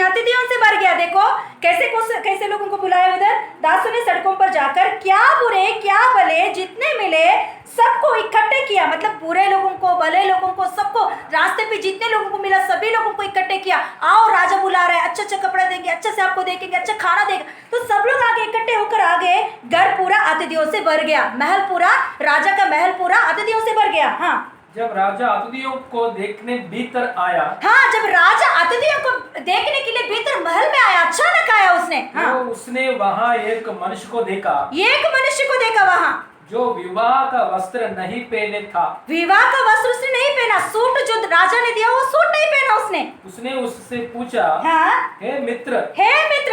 अतिथियों से भर गया। देखो कैसे लोगों को बुलाया उधर। दासों ने सड़कों पर जाकर क्या बुरे क्या भले जितने मिले सबको इकट्ठे किया, मतलब बुरे लोगों को, भले लोगों को, सबको, रास्ते पे जितने लोगों को मिला सभी लोगों को इकट्ठे किया। आओ, राजा बुला रहा है, अच्छा कपड़ा देंगे, अच्छे से आपको देखेंगे, अच्छा खाना देंगे। तो सब लोग आगे इकट्ठे होकर आ गए। घर पूरा अतिथियों से भर गया, महल पूरा, राजा का महल पूरा अतिथियों से भर गया। हाँ, जब राजा अतिथियों को देखने भीतर आया, हाँ, जब राजा अतिथियों को देखने के लिए भीतर महल में आया, अचानक आया उसने, हाँ, तो उसने वहाँ एक मनुष्य को देखा, वहाँ जो विवाह का वस्त्र नहीं पहने था। विवाह का वस्त्र उसने नहीं पहना, सूट जो राजा ने दिया वो सूट नहीं पहना उसने। उसने उससे पूछा, हाँ, हे मित्र,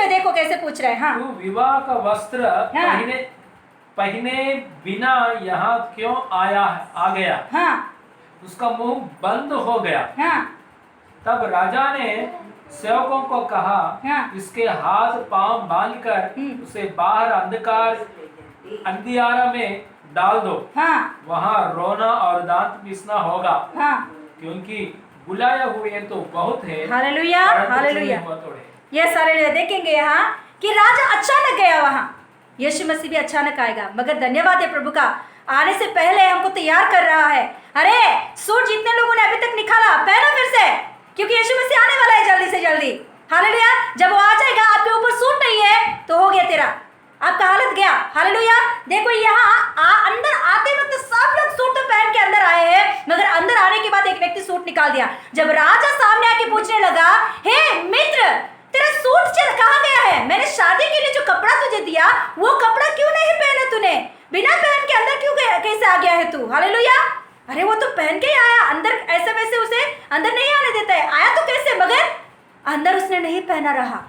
देखो कैसे पूछ रहे हैं। हाँ, तू विवाह का वस्त्र पहने बिना यहाँ क्यों आ गया? हाँ, उसका मुंह बंद हो गया। हाँ, तब राजा ने सेवकों को कहा, हाँ। इसके हाथ पांव बांधकर उसे बाहर अंधियारा में डाल दो। हाँ वहां रोना और दांत पीसना होगा, हाँ। क्योंकि बुलाए हुए तो बहुत है, हालेलुया परंतु हालेलुया। चुने हुए थोड़े। Yes hallelujah. देखेंगे यहाँ कि राजा अचानक गया वहां, यीशु मसीह भी अचानक आएगा। मगर धन्यवाद है प्रभु का, आने से पहले हमको तैयार कर रहा है। अरे सूट जितने लोगों ने अभी तक निकाला पहनो फिर से, क्योंकि यीशु मसीह आने वाला है जल्दी से जल्दी। हालेलुया। जब वो आ जाएगा, आपके ऊपर सूट नहीं है तो हो गया तेरा, आपका हालत गया। हालेलुया। देखो यहाँ अंदर आते वक्त सब लोग सूट तो पहन के अंदर आए हैं, मगर अंदर आने के बाद एक व्यक्ति सूट निकाल दिया। जब राजा सामने आके पूछने लगा, हे मित्र, तेरा सूट कहाँ गया है? मैंने शादी के लिए जो कपड़ा तुझे दिया वो कपड़ा क्यों नहीं पहना तूने? बिना पहन के अंदर क्यों कैसे आ गया है तू? हालेलुया। अरे वो तो पहन के आया, अंदर ऐसे वैसे उसे अंदर नहीं आने देता है। आया तो कैसे, मगर अंदर उसने नहीं पहना रहा।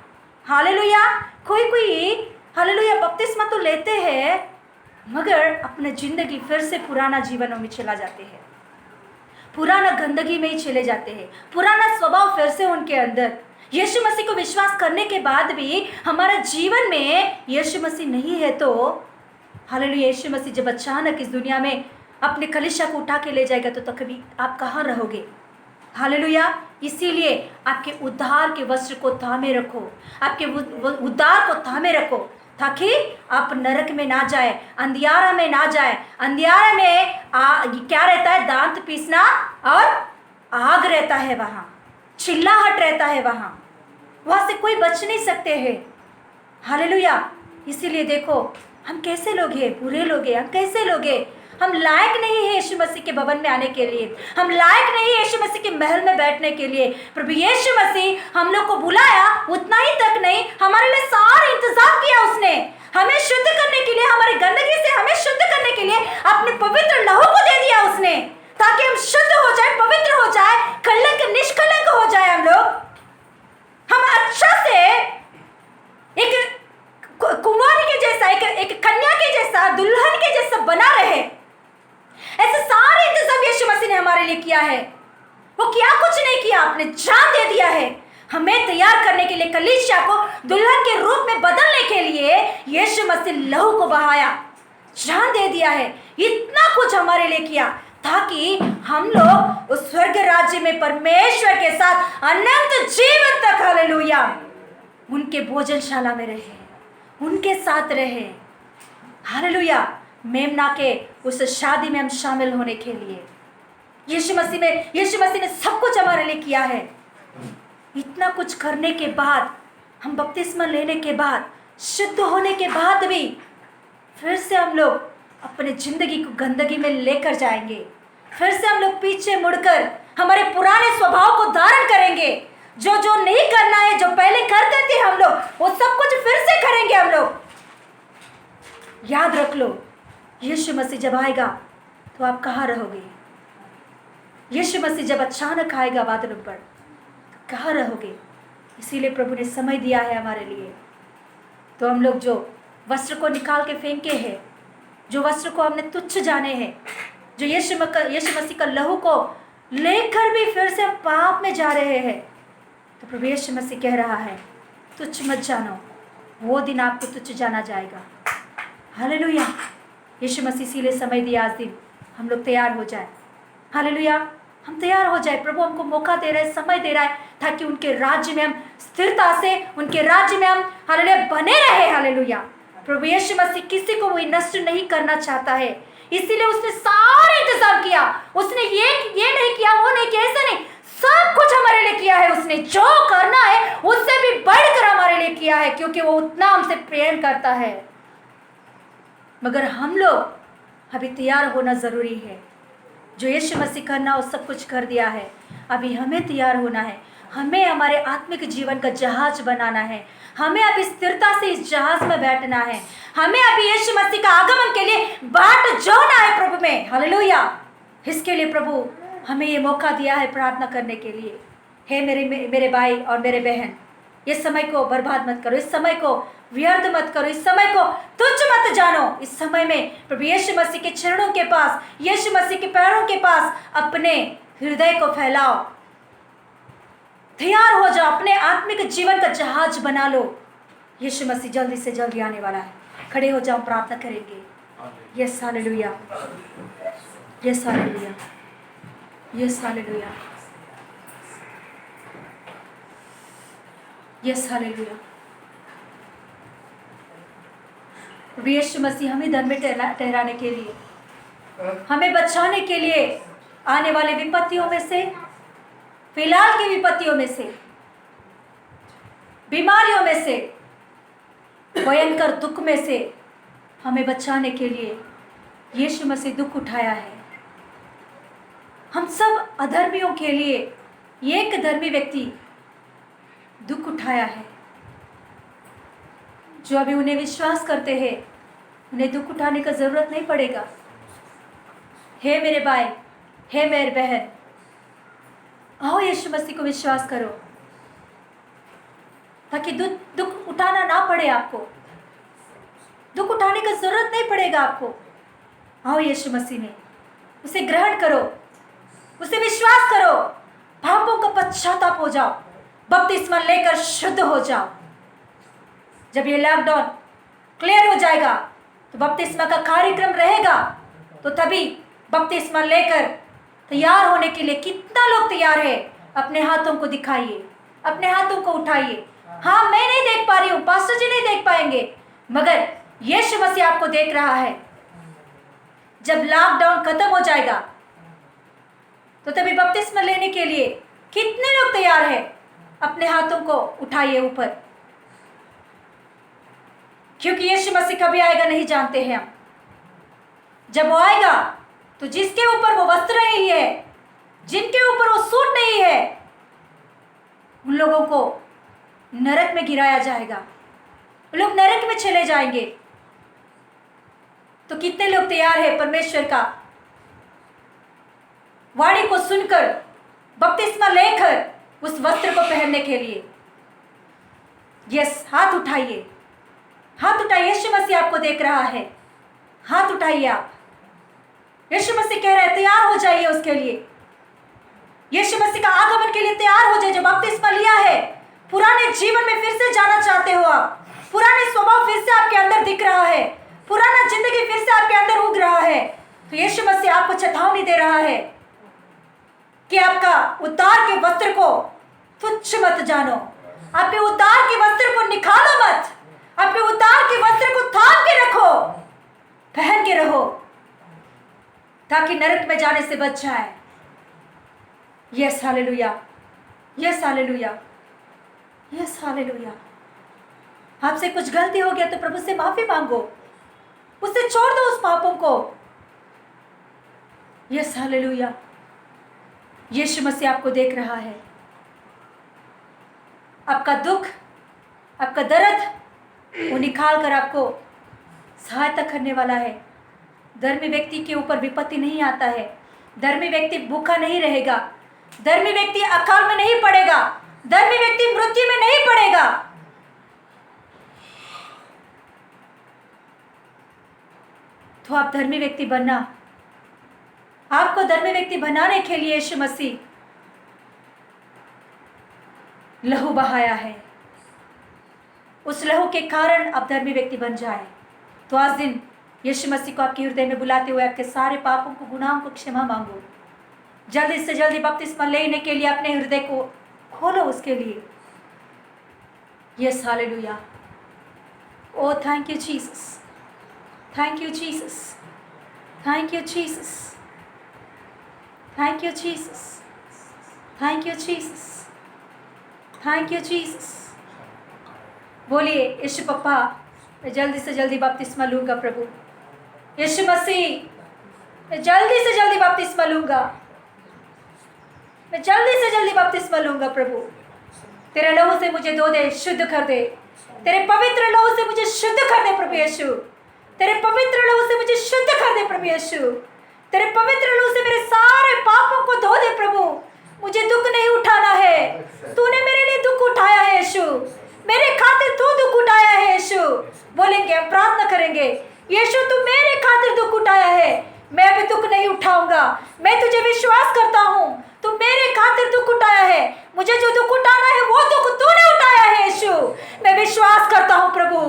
हालेलुया। कोई हालेलुया बपतिस्मा तो लेते हैं, मगर अपने जिंदगी फिर से पुराना जीवनों में चला जाते हैं, पुराना गंदगी में ही चले जाते हैं, पुराना स्वभाव फिर से उनके अंदर। यीशु मसीह को विश्वास करने के बाद भी हमारा जीवन में यीशु मसीह नहीं है तो हालेलुया, यीशु मसीह जब अचानक इस दुनिया में अपने कलीसिया को उठा के ले जाएगा तो कभी आप कहाँ रहोगे? हालेलुया। इसीलिए आपके उद्धार के वस्त्र को थामे रखो, आपके उद्धार को थामे रखो, ताकि आप नरक में ना जाए, अंधियारा में ना जाए। अंधियारा में क्या रहता है? दांत पीसना और आग रहता है, वहाँ चिल्लाहट रहता है, वहाँ से कोई बच नहीं सकते हैं। हालेलुया। इसीलिए देखो हम कैसे लोग हैं, बुरे लोग हैं, हम कैसे लोग हैं। हम लायक नहीं है यीशु मसीह के भवन में आने के लिए, हम लायक नहीं है यीशु मसीह के महल में बैठने के लिए। प्रभु यीशु मसीह हम लोग को बुलाया, उतना ही तक नहीं, हमारे लिए सारा इंतजाम किया उसने, हमें शुद्ध करने के लिए, हमारी गंदगी से हमें शुद्ध करने के लिए अपने पवित्र लहू को दे दिया उसने, ताकि हम शुद्ध हो जाए, पवित्र हो जाए, कलंक निष्कलंक हो जाए। हम लोग हम अच्छा से एक कुंवारी के जैसा, एक कन्या के जैसा, दुल्हन के जैसा बना रहे। ऐसे सारे इंतजाम यीशु मसीह ने हमारे लिए किया है। वो क्या कुछ नहीं किया, आपने जान दे दिया है हमें तैयार करने के लिए, कलीसिया को दुल्हन के रूप में बदलने के लिए यीशु मसीह लहू को बहाया, जान दे दिया है। इतना कुछ हमारे लिए किया ताकि हम लोग उस स्वर्ग राज्य में परमेश्वर के साथ अनंत जीवन तक हालेलुया उनके भोजनशाला में रहे, उनके साथ रहे। हालेलुया। मेमना के उस शादी में हम शामिल होने के लिए यीशु मसीह ने सब कुछ हमारे लिए किया है। इतना कुछ करने के बाद, हम बपतिस्मा लेने के बाद, शुद्ध होने के बाद भी फिर से हम लोग अपने जिंदगी को गंदगी में लेकर जाएंगे। फिर से हम लोग पीछे मुड़कर हमारे पुराने स्वभाव को धारण करेंगे। जो नहीं करना है, जो पहले करते थे हम लोग, वो सब कुछ फिर से करेंगे हम लोग। याद रख लो, यीशु मसीह जब आएगा तो आप कहाँ रहोगे? यीशु मसीह जब अचानक आएगा बादलों पर, कहाँ रहोगे? इसीलिए प्रभु ने समय दिया है हमारे लिए। तो हम लोग जो वस्त्र को निकाल के फेंके हैं, जो वस्त्र को हमने तुच्छ जाने हैं, जो यीशु मसीह का लहू को लेकर भी फिर से हम पाप में जा रहे हैं, तो प्रभु यीशु मसीह कह रहा है तुच्छ मत जानो, वो दिन आपको तुच्छ जाना जाएगा। हालेलुया। यीशु मसीह इसीलिए समय दिया, आज दिन हम लोग तैयार हो जाए। हालेलुया। हम तैयार हो जाए। प्रभु हमको मौका दे रहा है, समय दे रहा है, ताकि उनके राज्य में हम स्थिरता से, उनके राज्य में हम हालेलुया बने रहे। हालेलुया। प्रभु यीशु मसीह किसी को वही नष्ट नहीं करना चाहता है, इसीलिए उसने सारे इंतजाम किया। उसने ये नहीं किया, वो नहीं किया, ऐसा नहीं, सब कुछ हमारे लिए किया है उसने। जो करना है उससे भी बढ़कर हमारे लिए किया है, क्योंकि वो उतना हमसे प्रेम करता है। मगर हम लोग अभी तैयार होना जरूरी है। जो यीशु मसीह करना वो सब कुछ कर दिया है, अभी हमें तैयार होना है। हमें हमारे आत्मिक जीवन का जहाज बनाना है। हमें अभी स्थिरता से इस जहाज में बैठना है। हमें अभी यीशु मसीह का आगमन के लिए बाट जोड़ना है प्रभु में। हालेलुया। इसके लिए प्रभु हमें ये मौका दिया है प्रार्थना करने के लिए। हे मेरे भाई और मेरे बहन, इस समय को बर्बाद मत करो, इस समय को व्यर्थ मत करो, इस समय को तुच्छ मत जानो। इस समय में प्रभु यीशु मसीह के चरणों के पास, यीशु मसीह के पैरों के पास अपने हृदय को फैलाओ। तैयार हो जाओ, अपने आत्मिक जीवन का जहाज बना लो। यीशु मसीह जल्दी से जल्दी आने वाला है। खड़े हो जाओ, प्रार्थना करेंगे। Yes hallelujah, yes hallelujah, yes hallelujah, yes hallelujah. Yeshu Masih हमें धर्मी ठहराने के लिए, हमें बचाने के लिए आने वाले विपत्तियों में से, फिलहाल की विपत्तियों में से, बीमारियों में से, भयंकर दुख में से हमें बचाने के लिए यीशु मसीह दुख उठाया है। हम सब अधर्मियों के लिए एक धर्मी व्यक्ति दुख उठाया है। जो अभी उन्हें विश्वास करते हैं, उन्हें दुख उठाने का जरूरत नहीं पड़ेगा। हे मेरे भाई, हे मेरे बहन, आओ यीशु मसीह को विश्वास करो, ताकि दुख उठाना ना पड़े आपको। दुख उठाने का जरूरत नहीं पड़ेगा आपको। आओ यीशु मसीह में, उसे ग्रहण करो, उसे विश्वास करो, पापों का पश्चाताप हो जाओ, बपतिस्मा लेकर शुद्ध हो जाओ। जब ये लॉकडाउन क्लियर हो जाएगा तो बपतिस्मा का कार्यक्रम रहेगा, तो तभी बपतिस्मा लेकर तैयार होने के लिए कितना लोग तैयार है? अपने हाथों को दिखाइए, अपने हाथों को उठाइए। हाँ, मैं नहीं देख पा रही हूँ, पास्टर जी नहीं देख पाएंगे, मगर यीशु मसीह आपको देख रहा है। जब लॉकडाउन खत्म हो जाएगा तो तभी बपतिस्मा लेने के लिए कितने लोग तैयार हैं? अपने हाथों को उठाइए ऊपर, क्योंकि यीशु मसीह कभी आएगा नहीं जानते हैं हम। जब वो आएगा तो जिसके ऊपर वो वस्त्र नहीं है, जिनके ऊपर वो सूट नहीं है, उन लोगों को नरक में गिराया जाएगा, वो लोग नरक में चले जाएंगे। तो कितने लोग तैयार हैं परमेश्वर का वाणी को सुनकर, बपतिस्मा लेकर उस वस्त्र को पहनने के लिए? यस, हाथ उठाइए, हाथ उठाइए। यीशु मसीह आपको देख रहा है, हाथ उठाइए आप। यीशु मसीह कह रहे हैं तैयार हो जाइए उसके लिए। यीशु मसीह का आगमन के लिए तैयार हो जाइए। जो बपतिस्मा लिया है, पुराने जीवन में फिर से जाना चाहते हो आप, पुराने स्वभाव फिर से आपके अंदर दिख रहा है, पुराना जिंदगी फिर से आपके अंदर उग रहा है, तो यीशु मसीह आपको चेतावनी दे रहा है कि आपका उद्धार के वस्त्र को तुच्छ मत जानो, अपने उद्धार के वस्त्र को निकालो मत, अपने उद्धार के वस्त्र को थाम के रखो, पहन के रहो, ताकि नरक में जाने से बच जाए। Yes hallelujah, yes hallelujah, yes hallelujah. आपसे कुछ गलती हो गया तो प्रभु से माफी मांगो, उससे छोड़ दो उस पापों को। Yes hallelujah. यीशु मसीह आपको देख रहा है। आपका दुख, आपका दर्द वो निकाल कर आपको सहायता करने वाला है। धर्मी व्यक्ति के ऊपर विपत्ति नहीं आता है, धर्मी व्यक्ति भूखा नहीं रहेगा, धर्मी व्यक्ति अकाल में नहीं पड़ेगा, धर्मी व्यक्ति मृत्यु में नहीं पड़ेगा। तो आप धर्मी व्यक्ति बनना, आपको धर्मी व्यक्ति बनाने के लिए यीशु मसीह लहू बहाया है। उस लहू के कारण आप धर्मी व्यक्ति बन जाए। तो आज दिन यीशु मसीह को आपके हृदय में बुलाते हुए आपके सारे पापों को, गुनाहों को क्षमा मांगो। जल्दी से जल्दी बपतिस्मा लेने के लिए अपने हृदय को खोलो उसके लिए। Yes hallelujah. Oh thank you Jesus, thank you Jesus, thank you Jesus, thank you Jesus, thank you Jesus, thank you Jesus. बोलिए यीशु पप्पा, मैं जल्दी से जल्दी बपतिस्मा लूँगा प्रभु। यीशु मसीह, मैं जल्दी से जल्दी बपतिस्मा लूँगा, मैं जल्दी से जल्दी बपतिस्मा लूँगा प्रभु। तेरे लहू से मुझे धो दे, शुद्ध कर दे, तेरे पवित्र लहू से मुझे शुद्ध कर दे प्रभु यीशु, तेरे पवित्र लहू से मुझे शुद्ध कर दे प्रभु यीशु, तेरे पवित्र लहू से मेरे सारे पापों को धो दे प्रभु। मुझे दुख नहीं उठाना है, तूने मेरे लिए दुख उठाया है यीशु, मेरे खातिर तू दुख उठाया है यीशु। बोलेंगे, हम प्रार्थना करेंगे, यीशु तू मेरे खातिर दुख उठाया है, मैं भी दुख नहीं उठाऊंगा, मैं तुझे विश्वास करता हूँ, तू मेरे खातिर दुख उठाया है, मुझे जो दुख उठाना है वो दुख तूने उठाया है यीशु। मैं विश्वास करता हूँ प्रभु,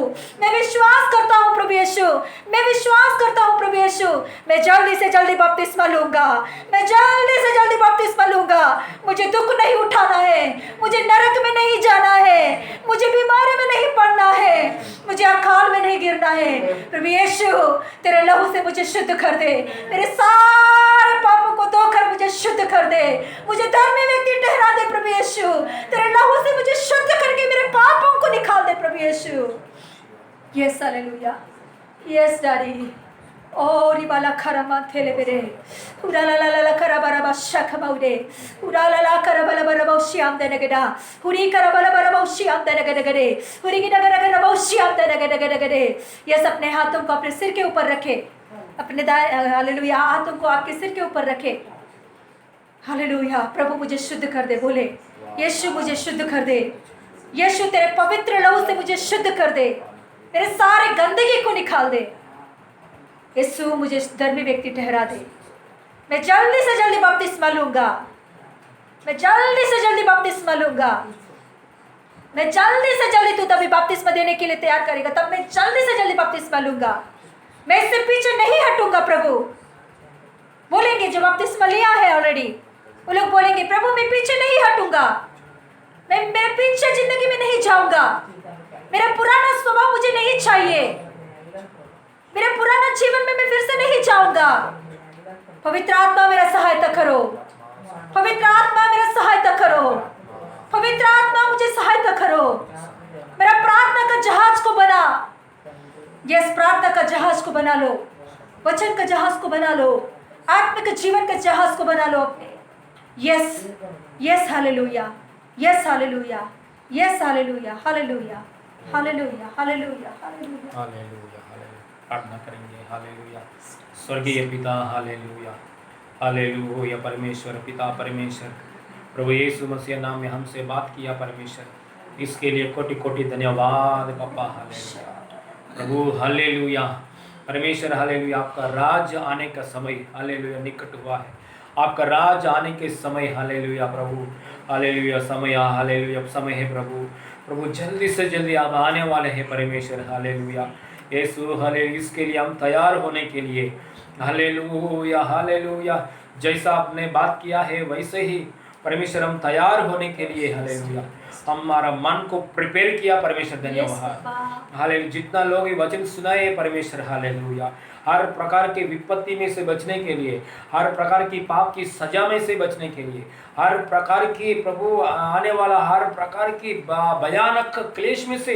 मैं विश्वास करता हूँ प्रभु यीशु, मैं विश्वास करता हूँ प्रभु यीशु। मैं जल्दी से जल्दी बपतिस्मा लूंगा, मैं जल्दी से जल्दी बपतिस्मा लूंगा। मुझे दुख नहीं उठाना है, मुझे नरक में नहीं जाना है, मुझे बीमारी में नहीं पड़ना है, मुझे अकाल में नहीं गिरना है। प्रभु यीशु तेरे लहू से मुझे शुद्ध कर दे, मेरे सारे पापों को धोकर मुझे शुद्ध कर दे, मुझे धर्मी व्यक्ति ठहरा दे प्रभु यीशु। तेरे लहू से मुझे शुद्ध करके मेरे पापों को निकाल दे प्रभु Yeshu. Yes hallelujah, yes daddy. ओ रिबाला खरामा थेले बेरे उराला ला ला खराबरा बशख मौदे उराला ला करबला बरबो श्याम देनगडा हुरी करबला बरबो श्याम देनगडगडे हुरी गिनगडगडबो श्याम देनगडगडगडे। यस अपने हाथों को अपने सिर के ऊपर रखे, अपने हालेलुया हाथों को आपके सिर के ऊपर रखे। हालेलुया। प्रभु मुझे शुद्ध कर दे, बोले यीशु मुझे शुद्ध कर दे, यीशु तेरे पवित्र लहू से मुझे शुद्ध कर दे, मेरे सारे गंदगी को निकाल दे। यीशु मुझे धर्मी व्यक्ति ठहरा दे। मैं जल्दी से जल्दी बपतिस्मा लूंगा, मैं जल्दी से जल्दी बपतिस्मा लूंगा, मैं जल्दी से जल्दी, तू तभी बपतिस्मा देने के लिए तैयार करेगा तब मैं जल्दी से जल्दी बपतिस्मा लूंगा। मैं इससे पीछे नहीं हटूंगा। प्रभु बोलेंगे जो बपतिस्मा लिया है ऑलरेडी, वो लोग बोलेंगे प्रभु मैं पीछे नहीं हटूंगा, मैं मेरे पीछे जिंदगी में नहीं जाऊंगा, मेरा पुराना स्वभाव मुझे नहीं चाहिए, मेरे पुराना जीवन में मैं फिर से नहीं जाऊंगा। पवित्र आत्मा मेरा सहायता करो, पवित्र आत्मा मेरा सहायता करो, पवित्र आत्मा मुझे सहायता करो। मेरा प्रार्थना का जहाज को बना, यस प्रार्थना का जहाज को बना लो, वचन का जहाज को बना लो, आत्मिक जीवन का जहाज को बना लो अपने। Yes yes hallelujah, yes hallelujah, yes hallelujah, hallelujah, hallelujah, hallelujah, hallelujah, hallelujah. प्रार्थना करेंगे। हालेलुया। स्वर्गीय पिता, हालेलुया, हालेलुया। परमेश्वर पिता, परमेश्वर प्रभु यीशु मसीह नाम में हमसे बात किया परमेश्वर, इसके लिए कोटि कोटि धन्यवाद पापा। हालेलुया प्रभु, हालेलुया परमेश्वर, हालेलुया। आपका राज आने का समय हालेलुया निकट हुआ है, आपका राज आने के समय हालेलुया प्रभु, हालेलुया समय, हालेलुया समय है प्रभु। प्रभु जल्दी से जल्दी आप आने वाले हैं परमेश्वर, हालेलुया यीशु, हालेलुया। इसके लिए हम तैयार होने के लिए हालेलुया, हालेलुया जैसा आपने बात किया है वैसे ही परमेश्वर हम तैयार होने के लिए हालेलुया हमारा मन को प्रिपेयर किया परमेश्वर, धन्यवाद हालेलुया। जितना लोग ये वचन सुनाए परमेश्वर, हालेलुया हर प्रकार के विपत्ति में से बचने के लिए, हर प्रकार की पाप की सजा में से बचने के लिए, हर प्रकार की प्रभु आने वाला हर प्रकार की भयानक क्लेश में से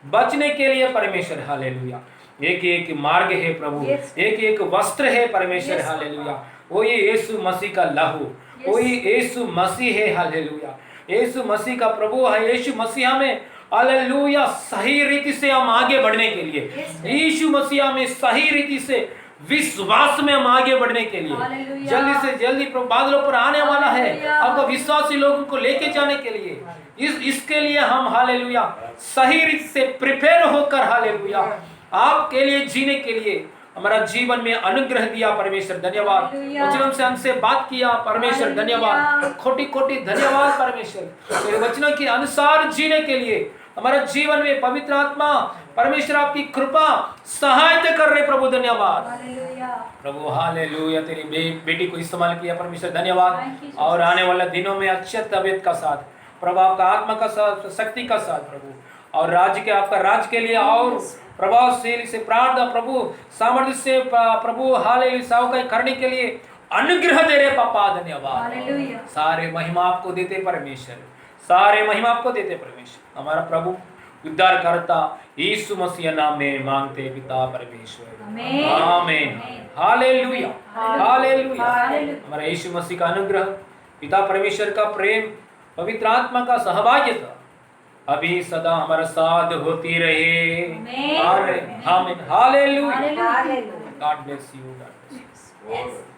बचने के लिए परमेश्वर, हालेलुया एक एक मार्ग है प्रभु, एक एक वस्त्र है परमेश्वर, हालेलुया वो ये यीशु मसीह का लहू, वो ये यीशु मसीह है, हालेलुया यीशु मसीह का प्रभु है। यीशु मसीह में हालेलुया सही रीति से हम आगे बढ़ने के लिए, यीशु मसीह में सही रीति से विश्वास में हम आगे बढ़ने के लिए जल्दी से जल्दी बादलों पर आने वाला है, आपको विश्वासी लोगों को लेके जाने के लिए, इसके लिए हम हालेलुया सही रीति से प्रिपेयर होकर हालेलुया आपके लिए जीने के लिए हमारा जीवन में अनुग्रह दिया परमेश्वर, धन्यवाद। वचनों से हमसे बात किया परमेश्वर, धन्यवाद, कोटि कोटि धन्यवाद परमेश्वर। तेरे वचनों के अनुसार जीने के लिए हमारे जीवन में पवित्र आत्मा परमेश्वर आपकी कृपा सहायता कर रहे प्रभु, धन्यवाद प्रभु, हालेलुया। तेरी बेटी को इस्तेमाल किया परमेश्वर, धन्यवाद। और आने वाले दिनों में अच्छे तबीयत का साथ प्रभु, आपका आत्मा का साथ, शक्ति का साथ प्रभु, और राज्य के आपका राज्य के लिए और प्रभावशील से प्रार्थना प्रभु, सामर्थ्य से प्रभु हालेलुया सेवकाई करने के लिए अनुग्रह दे रहे पापा, धन्यवाद। सारे महिमा आपको देते परमेश्वर, सारे महिमा आपको देते परमेश्वर। हमारा प्रभु उद्धारकर्ता यीशु मसीह नाम में मांगते पिता परमेश्वर, आमीन, हालेलुया, हालेलुया। हमारा यीशु मसीह का अनुग्रह, पिता परमेश्वर का प्रेम, पवित्र आत्मा का सहभागिता अभी सदा हमारा साथ होती रहे, आमीन, hallelujah. God bless you, God bless you.